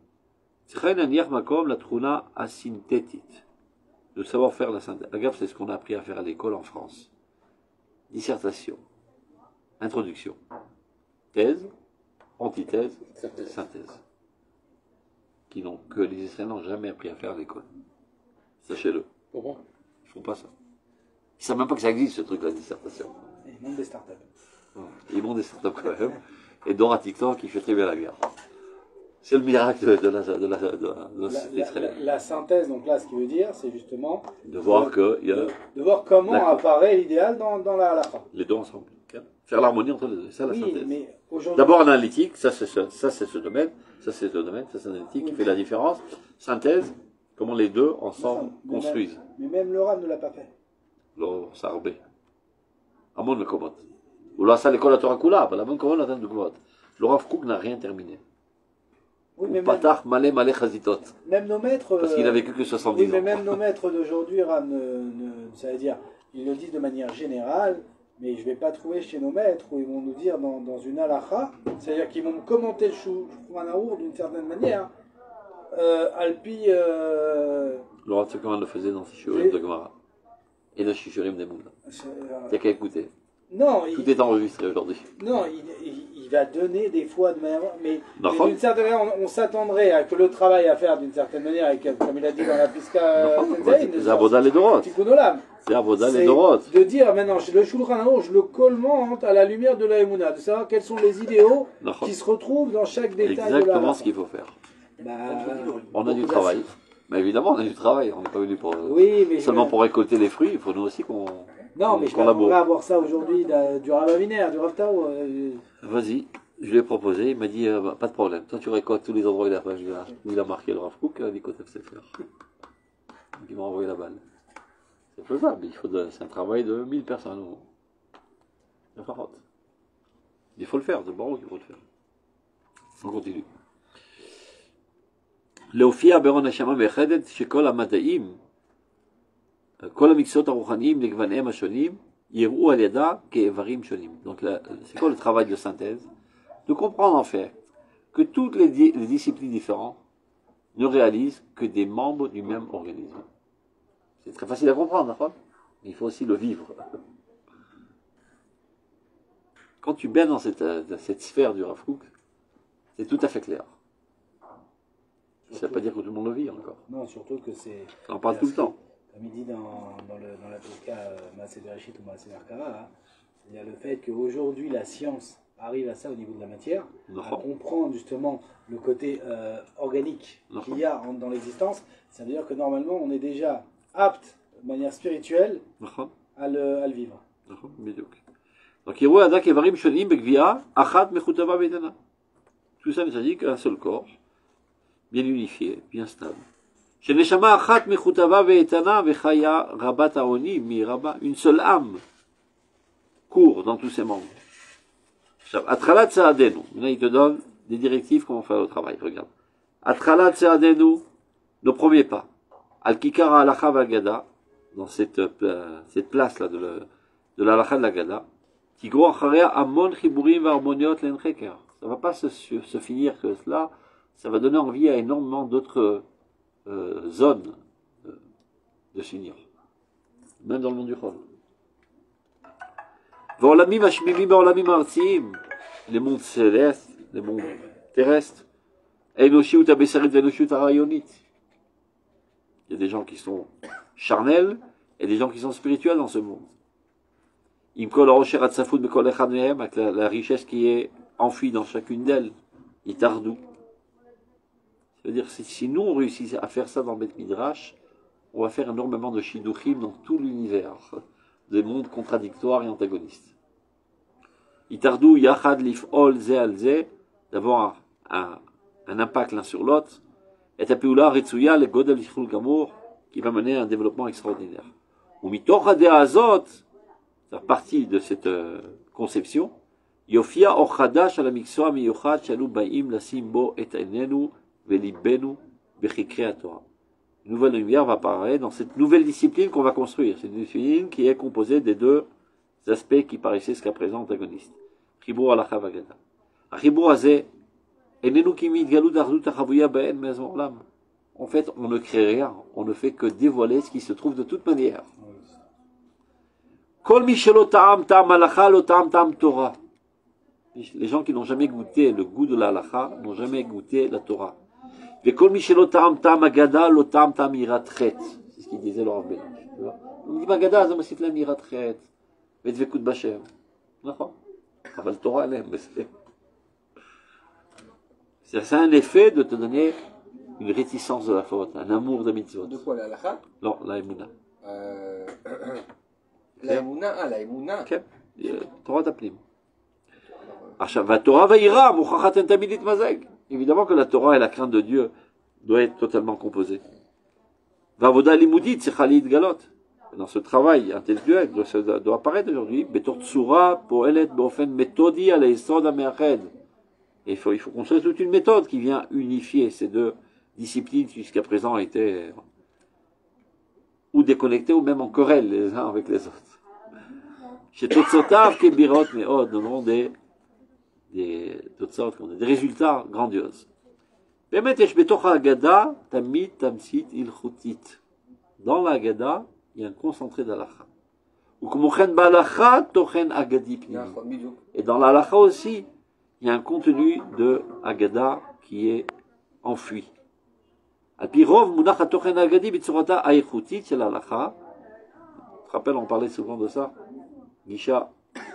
C'est naniach makom la truna asyntétit, de savoir faire la synthèse. Regarde, c'est ce qu'on a appris à faire à l'école en France. Dissertation, introduction, thèse, antithèse, synthèse. Que les Israéliens n'ont jamais appris à faire à l'école. Sachez-le. Pourquoi? Ils font pas ça. Ils savent même pas que ça existe, ce truc, la dissertation. Ils montent des startups. Ils montent des startups quand même. Et dont un TikTok qui fait très bien la guerre. C'est le miracle de la société israélienne. La synthèse, donc là, ce qu'il veut dire, c'est justement De voir de voir comment apparaît l'idéal dans la halakha. les deux ensemble. Faire l'harmonie entre les deux. C'est ça la Oui, synthèse. mais aujourd'hui. D'abord analytique, ça c'est ce domaine, ça c'est ce domaine, ça c'est analytique qui fait la différence. Synthèse, comment les deux ensemble construisent. Mais même le Rav ne l'a pas fait. Ça a הרבה. המון מקומות. הוא לא עשה לכל התורה כולה, אבל המון מקומות נתן דוגמאות. לא רב קוק n'a rien terminé. Oui, הוא mais פתח מלא חזיתות. même nos maîtres. Parce qu'il a vécu que 70 oui, mais ans. même nos maîtres d'aujourd'hui, Rav, ça veut dire, ils le disent de manière générale, mais je ne vais pas trouver chez nos maîtres où ils vont nous dire dans une halakha, c'est-à-dire qu'ils vont commenter le Shulchan d'une certaine manière, Alpi. Le Rav Tzedek le faisait dans ses shiurim de Gemara. Et le shiurim des Moula. Il n'y a qu'à écouter. Non, Tout est enregistré aujourd'hui. Non, il va donner des fois de manière. Mais d'une certaine manière, on s'attendrait à que le travail à faire d'une certaine manière, et comme il a dit dans la Piska C'est Avoda les Dorot. C'est Avoda les Dorot. De dire maintenant, le Shulchan Aruch, je le colmente à la lumière de la Emouna, de savoir quels sont les idéaux qui se retrouvent dans chaque détail de la halakha. Exactement ce qu'il faut faire. On a du travail. Mais évidemment, on a du travail. On n'est pas venu pour, seulement pour récolter les fruits. Il faut nous aussi qu'on. Non, mais je vais avoir ça aujourd'hui du Rav Aviner, du Rav Tao. Vas-y, je lui ai proposé, il m'a dit pas de problème. Toi, tu récoltes tous les endroits où il a marqué le Rav Kook, il a dit Kotef Sefer. Donc, il m'a envoyé la balle. C'est faisable, c'est un travail de 1000 personnes. Il faut le faire, c'est bon qu'il faut le faire. On continue. להופיע באור הנשמה מאחדת שכל המדעים, כל המקצועות הרוחניים לגווניהם השונים, יראו על ידה כאיברים שונים. Donc c'est quoi le travail de synthèse? De comprendre en fait que toutes les disciplines différentes ne réalisent que des membres du même organisme. C'est très facile à comprendre, d'accord? Mais il faut aussi le vivre. Quand tu baignes dans cette sphère du Rav Kook, c'est tout à fait clair. Ça ne veut pas dire que tout le monde le vit encore. Non, surtout que c'est. On en parle tout le temps. Comme il dit dans la Piska Maaseh Bereshit ou Maaseh Merkava, Il y a le fait qu'aujourd'hui la science arrive à ça au niveau de la matière, à נכון. comprendre justement le côté organique qu'il y a dans l'existence. Ça veut dire que normalement on est déjà apte de manière spirituelle נכון, à le vivre. נכון, בדיוק. Donc, יראו הדק איברים שונים בגבייה, אחת מחוטבה ואיתנה. Tout ça ne s'agit qu'un seul corps, bien unifié, bien stable. שנשמה אחת מחוטבה ואיתנה וחיה רבת האונים מרבה, une seule âme court dans tous ses membres. עכשיו, התחלת צעדנו, maintenant il te donne des directives comment faire le travail, regarde. התחלת צעדנו, nos premiers pas. Al kikar halacha v'agada, dans cette place-là de l'halacha de l'agada, tigro acharea amon chiburim v'harmoniot l'encheker. Ça va pas se finir que cela, ça va donner envie à énormément d'autres zones de s'unir. Même dans le monde du Chol. V'olamim hashmimim v'olamim artziim, les mondes célestes, les mondes terrestres, enoshut abesarit v'enoshut arayonit. Il y a des gens qui sont charnels et des gens qui sont spirituels dans ce monde. Imkol rocher atzafut bekol echad mehem, avec la richesse qui est enfuie dans chacune d'elles. Itardou. Ça veut dire si nous on réussit à faire ça dans le Bet Midrash, on va faire énormément de shiduchim dans tout l'univers, des mondes contradictoires et antagonistes. Itardou yachad lif'ol ze al ze, d'avoir un impact l'un sur l'autre. Et Apeula Retsuya, le Godel Yichul Gamour, qui va mener à un développement extraordinaire. Ou Mitoch Adea Azot, c'est partie de cette conception, Yofia Ochadash à la Mixoa Miyochad Shalou Baim Lasimbo et Enenu Velibenu Bechikre Torah. Une nouvelle lumière va apparaître dans cette nouvelle discipline qu'on va construire. C'est une discipline qui est composée des deux aspects qui paraissaient jusqu'à présent antagonistes. Chibur Alacha Vagada. Chibur Azeh, en fait, on ne crée rien, on ne fait que dévoiler ce qui se trouve de toute manière. Les gens qui n'ont jamais goûté le goût de la halacha n'ont jamais goûté la Torah. C'est ce qu'il disait le Rav Benach. On dit Magada, ça me cite la miratret. ודבקות בשם. נכון. אבל תורה עליהם בסדר. C'est un effet de te donner une réticence de la faute, un amour de mitzvot. De quoi, la halakha? Non, la émouna. La émouna, la émouna. כן, תורת הפנים. עכשיו, והתורה והיראה מוכרחת הן תמיד להתמזג. Évidemment que la Torah et la crainte de Dieu doivent être totalement composées. והעבודה הלימודית צריכה להתגלות. Dans ce travail intellectuel doit apparaître aujourd'hui, בתור צורה פועלת באופן מתודי על היסוד המאחד. Et il faut construire toute une méthode qui vient unifier ces deux disciplines qui jusqu'à présent étaient ou déconnectées ou même en querelle les uns avec les autres. Chez Totsotav, Kebirot, Meod, donneront des résultats grandioses. Bemet yesh betoch ha'agada tamid tamsit ilchutit. Dans la Haggadah, il y a un concentré d'Alacha. Ou k'mochen ba'alacha tochen agadi pnimi. Et dans l'Alacha aussi, il y a un contenu de Haggadah qui est enfui. Al-Pirov, Munach HaTochen Hagadi, Bitsurata Aichutit, c'est l'Alacha. Tu te rappelles, on parlait souvent de ça. Gisha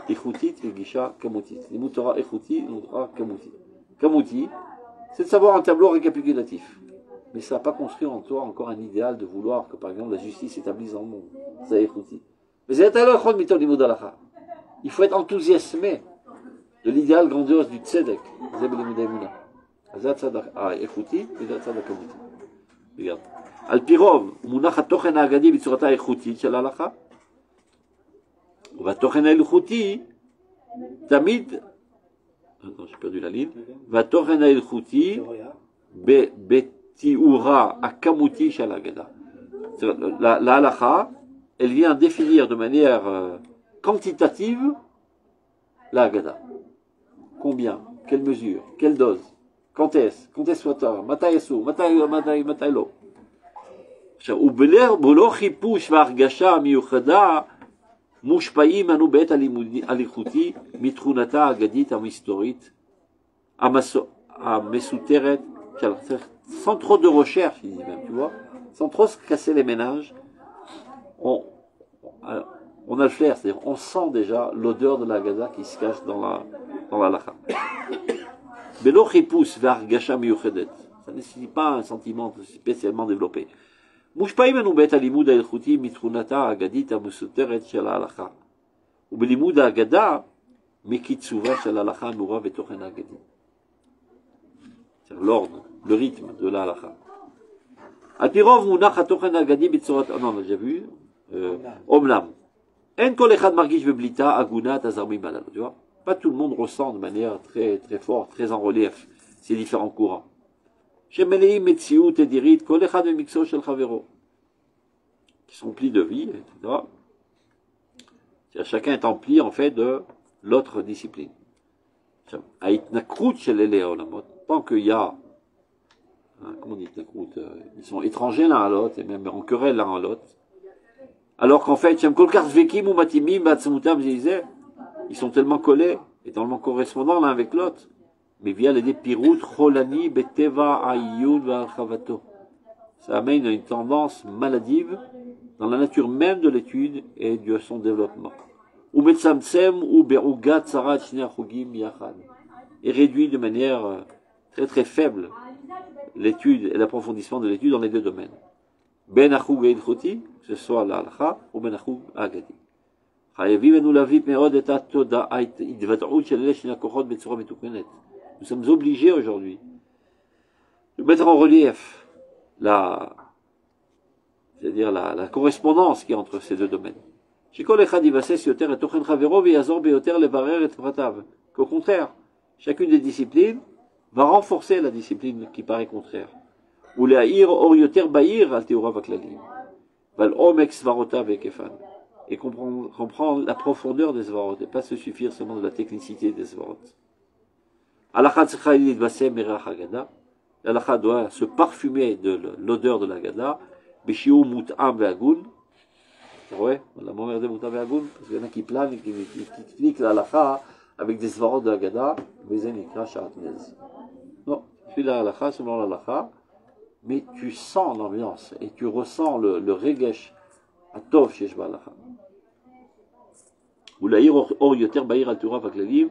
Ichutit et Gisha Kamutit. Limut Torah Ichuti, Limut Torah Kamuti. Kamuti, c'est de savoir un tableau récapitulatif. Mais ça n'a pas construit en toi encore un idéal de vouloir que, par exemple, la justice s'établisse dans le monde. C'est Ichuti. Mais c'est un autre Mitol Limud Alacha. Il faut être enthousiasmé de l'idéal grandiose du tzedek, zeb limud haemuna. Azat tzedek איכותי, וזה tzedek כמותי. regarde. על פי רוב, מונח התוכן האגדי בצורתה האיכותית של ההלכה, והתוכן ההלכותי תמיד, j'ai perdu la ligne, והתוכן ההלכותי בתיאורה הכמותי של ההגדה. להלכה, elle vient définir de manière quantitative la Haggadah. Combien? Quelle mesure? Quelle dose? Quand est-ce? Quand est-ce soit-elle? Mataïsou? Mataïlo? ובלא חיפוש והרגשה המיוחדה מושפעים אנו בעת הליכותי מתכונתה האגדית המסתורית המסותרת, sans trop de recherche, il dit même, tu vois, sans trop se casser les ménages, on a le flair, c'est-à-dire on sent déjà l'odeur de la Haggadah qui se cache dans la halakha. Belo chipus ve'argasha miyuchedet. Ça ne nécessite pas un sentiment spécialement développé. מושפעים אנו בעת הלימוד ההלכותי מתכונתה האגדית המסותרת של ההלכה, ובלימוד ההגדה מקיצובה של ההלכה המעורב בתוכן האגדי. C'est l'ordre, le rythme de la halakha. על פי רוב מונח התוכן האגדי בצורת, non, on a déjà vu, אומנם. אין כל אחד מרגיש בבליטה הגונת הזרמים הללו, tu vois. Pas tout le monde ressent de manière très, très forte, très en relief, ces différents courants. שמלאים מציאות אדירית, כל אחד במקצוע של חברו. Qui sont plis de vie, etc. Chacun est empli, en fait, de l'autre discipline. ההתנכרות של אלה העולמות, tant qu'il y a, comment on dit התנכרות, ils sont étrangers l'un à l'autre, et même en querelle l'un à l'autre, alors qu'en fait, שהם כל כך דבקים ומתאימים בעצמותם זה לזה, ils sont tellement collés, et tellement correspondants l'un avec l'autre, mais via les פירוט חולני בטבע העיון והרחבתו. Ça amène à une tendance maladive dans la nature même de l'étude et de son développement. Et réduit de manière très très faible l'étude et l'approfondissement de l'étude dans les deux domaines. Ben achug eilchoti, que ce soit la halakha ou ben achug agadi. Nous sommes obligés aujourd'hui de mettre en relief c'est-à-dire la correspondance qu'il y a entre ces deux domaines. Qu'au contraire, chacune des disciplines va renforcer la discipline qui paraît contraire. Et comprendre la profondeur des svarot, et pas se suffire seulement de la technicité des svarot. L'halakha doit se parfumer de l'odeur de la Haggadah, Bishiou Mut'am Ve'agun. Ouais, la mère de Mut'am Ve'agun, parce qu'il y en a qui planent et qui expliquent la halakha avec des svarot de Haggadah, mais c'est une Sha'atnez. Non, tu fais la halakha selon la halakha, mais tu sens l'ambiance et tu ressens le regesh atov chez Shbalakha. Ou l'aïr or yoter ba'ir al Torah v'aklelim,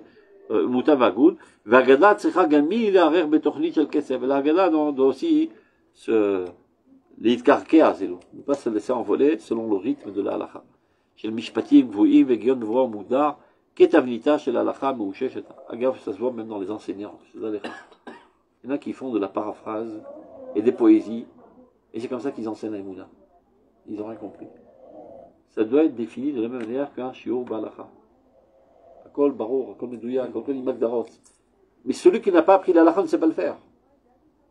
Mut'am Ve'agun, וההגדה צריכה גם היא לערער בתוכנית של כסף, ולהגדה doit aussi se להתקרקע, ne pas se laisser envoler selon le rythme de la halakha. של משפטים גבוהים וגיון מבואר ומוגדר, כתבניתה של ההלכה מאוששת. אגב, ça se voit même dans les enseignants. Il y en a qui font de la paraphrase et des poésies, et c'est comme ça qu'ils enseignent la Emouna. Ils n'ont rien compris. Ça doit être défini de la même manière qu'un shiur b'halakha. Akol barour, akol medouyak, akol imagdarot. Mais celui qui n'a pas appris l'halakha ne sait pas le faire.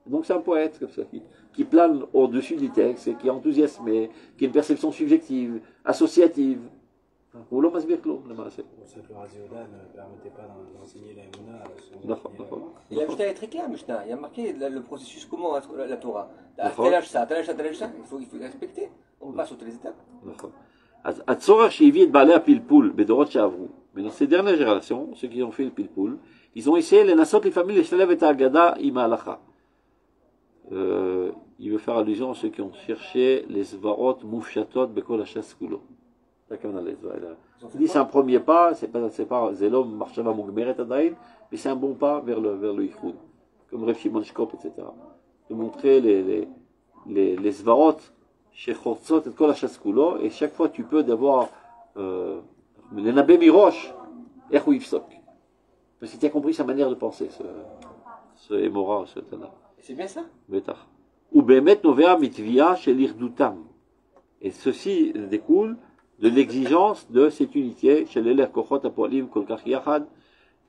Donc c'est un poète comme ça, qui plane au-dessus du texte, et qui est enthousiasmé, qui a une perception subjective, associative. Ou l'homme masbir clos, le maasé. C'est pour ça que le Razioda ne permettait pas d'enseigner la Emouna. Et la Mishnah est très claire, Mishnah. Il y a marqué le processus, comment la Torah. Tel âge ça, tel âge ça, tel âge ça. Il faut respecter. On ne peut pas sauter les étapes. הצורך שהביא את בעלי הפלפול בדורות שעברו, dans ces dernières générations, ceux qui ont fait le pilpoul, ils ont essayé לנסות לפעמים לשלב את ההגדה עם ההלכה. Il veut faire allusion à ceux qui ont cherché les svarot moufchatot bekol hachas kulo. Il dit c'est un premier pas, c'est pas zelom marshava mugmeret adain, mais c'est un bon pas vers le yichud, comme Reb Shimon Shkop, etc. De montrer les svarot shechortzot et kol hachas kulo, et chaque fois tu peux d'avoir les nabé mirosh echou yifsok. Parce que tu as compris sa manière de penser, ce Emora, ce Tana. C'est bien ça. Ou bemet novea mitvia shel irdutam. Et ceci découle de l'exigence de cette unité chez les kochot apolim kol kach yachad.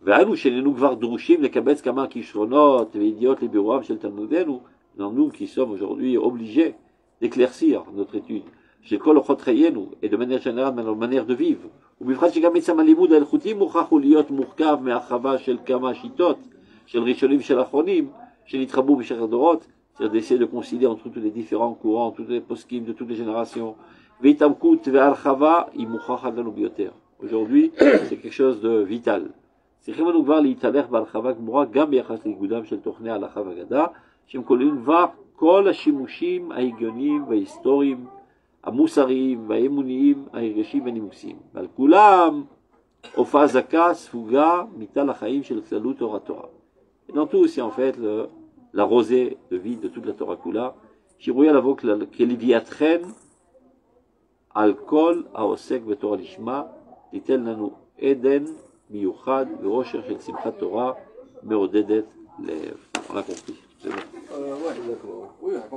Ve'anu shenenu kvar drushim lekabetz kama kishronot ve'idiot lebiroam shel talmudenu. Nous qui sommes aujourd'hui obligés d'éclaircir notre étude. Chez kol ochot chayenu, et de manière générale notre manière de vivre. ובמיוחד שגם עצם הלימוד ההלכותי מוכרח הוא להיות מורכב מהרחבה של כמה שיטות, של ראשונים ושל אחרונים, שנתחברו במשך הדורות, c'est-à-dire d'essayer de concilier entre tous les différents courants, tous les poskim de toutes les générations. והתעמקות והרחבה היא מוכרחת לנו ביותר. Aujourd'hui, c'est quelque chose de vital. צריכים לנו כבר להתהלך בהרחבה גמורה גם ביחס לאיגודם של תוכני ההלכה והאגדה, שהם כוללים כבר כל השימושים ההגיוניים וההיסטוריים המוסריים והאמוניים, הרגשים והנימוסים. ועל כולם הופעה זכה, ספוגה, מיטה לחיים של כללות אור התורה. Et dans tout, c'est en fait la rosée de vie de toute la Torah Kula, שירויה לבוא כלוויתכן על כל העוסק בתורה לשמה, תיתן לנו עדן מיוחד ואושר של שמחת תורה מעודדת לב. On a compris. C'est bon. Ouais, d'accord. Oui,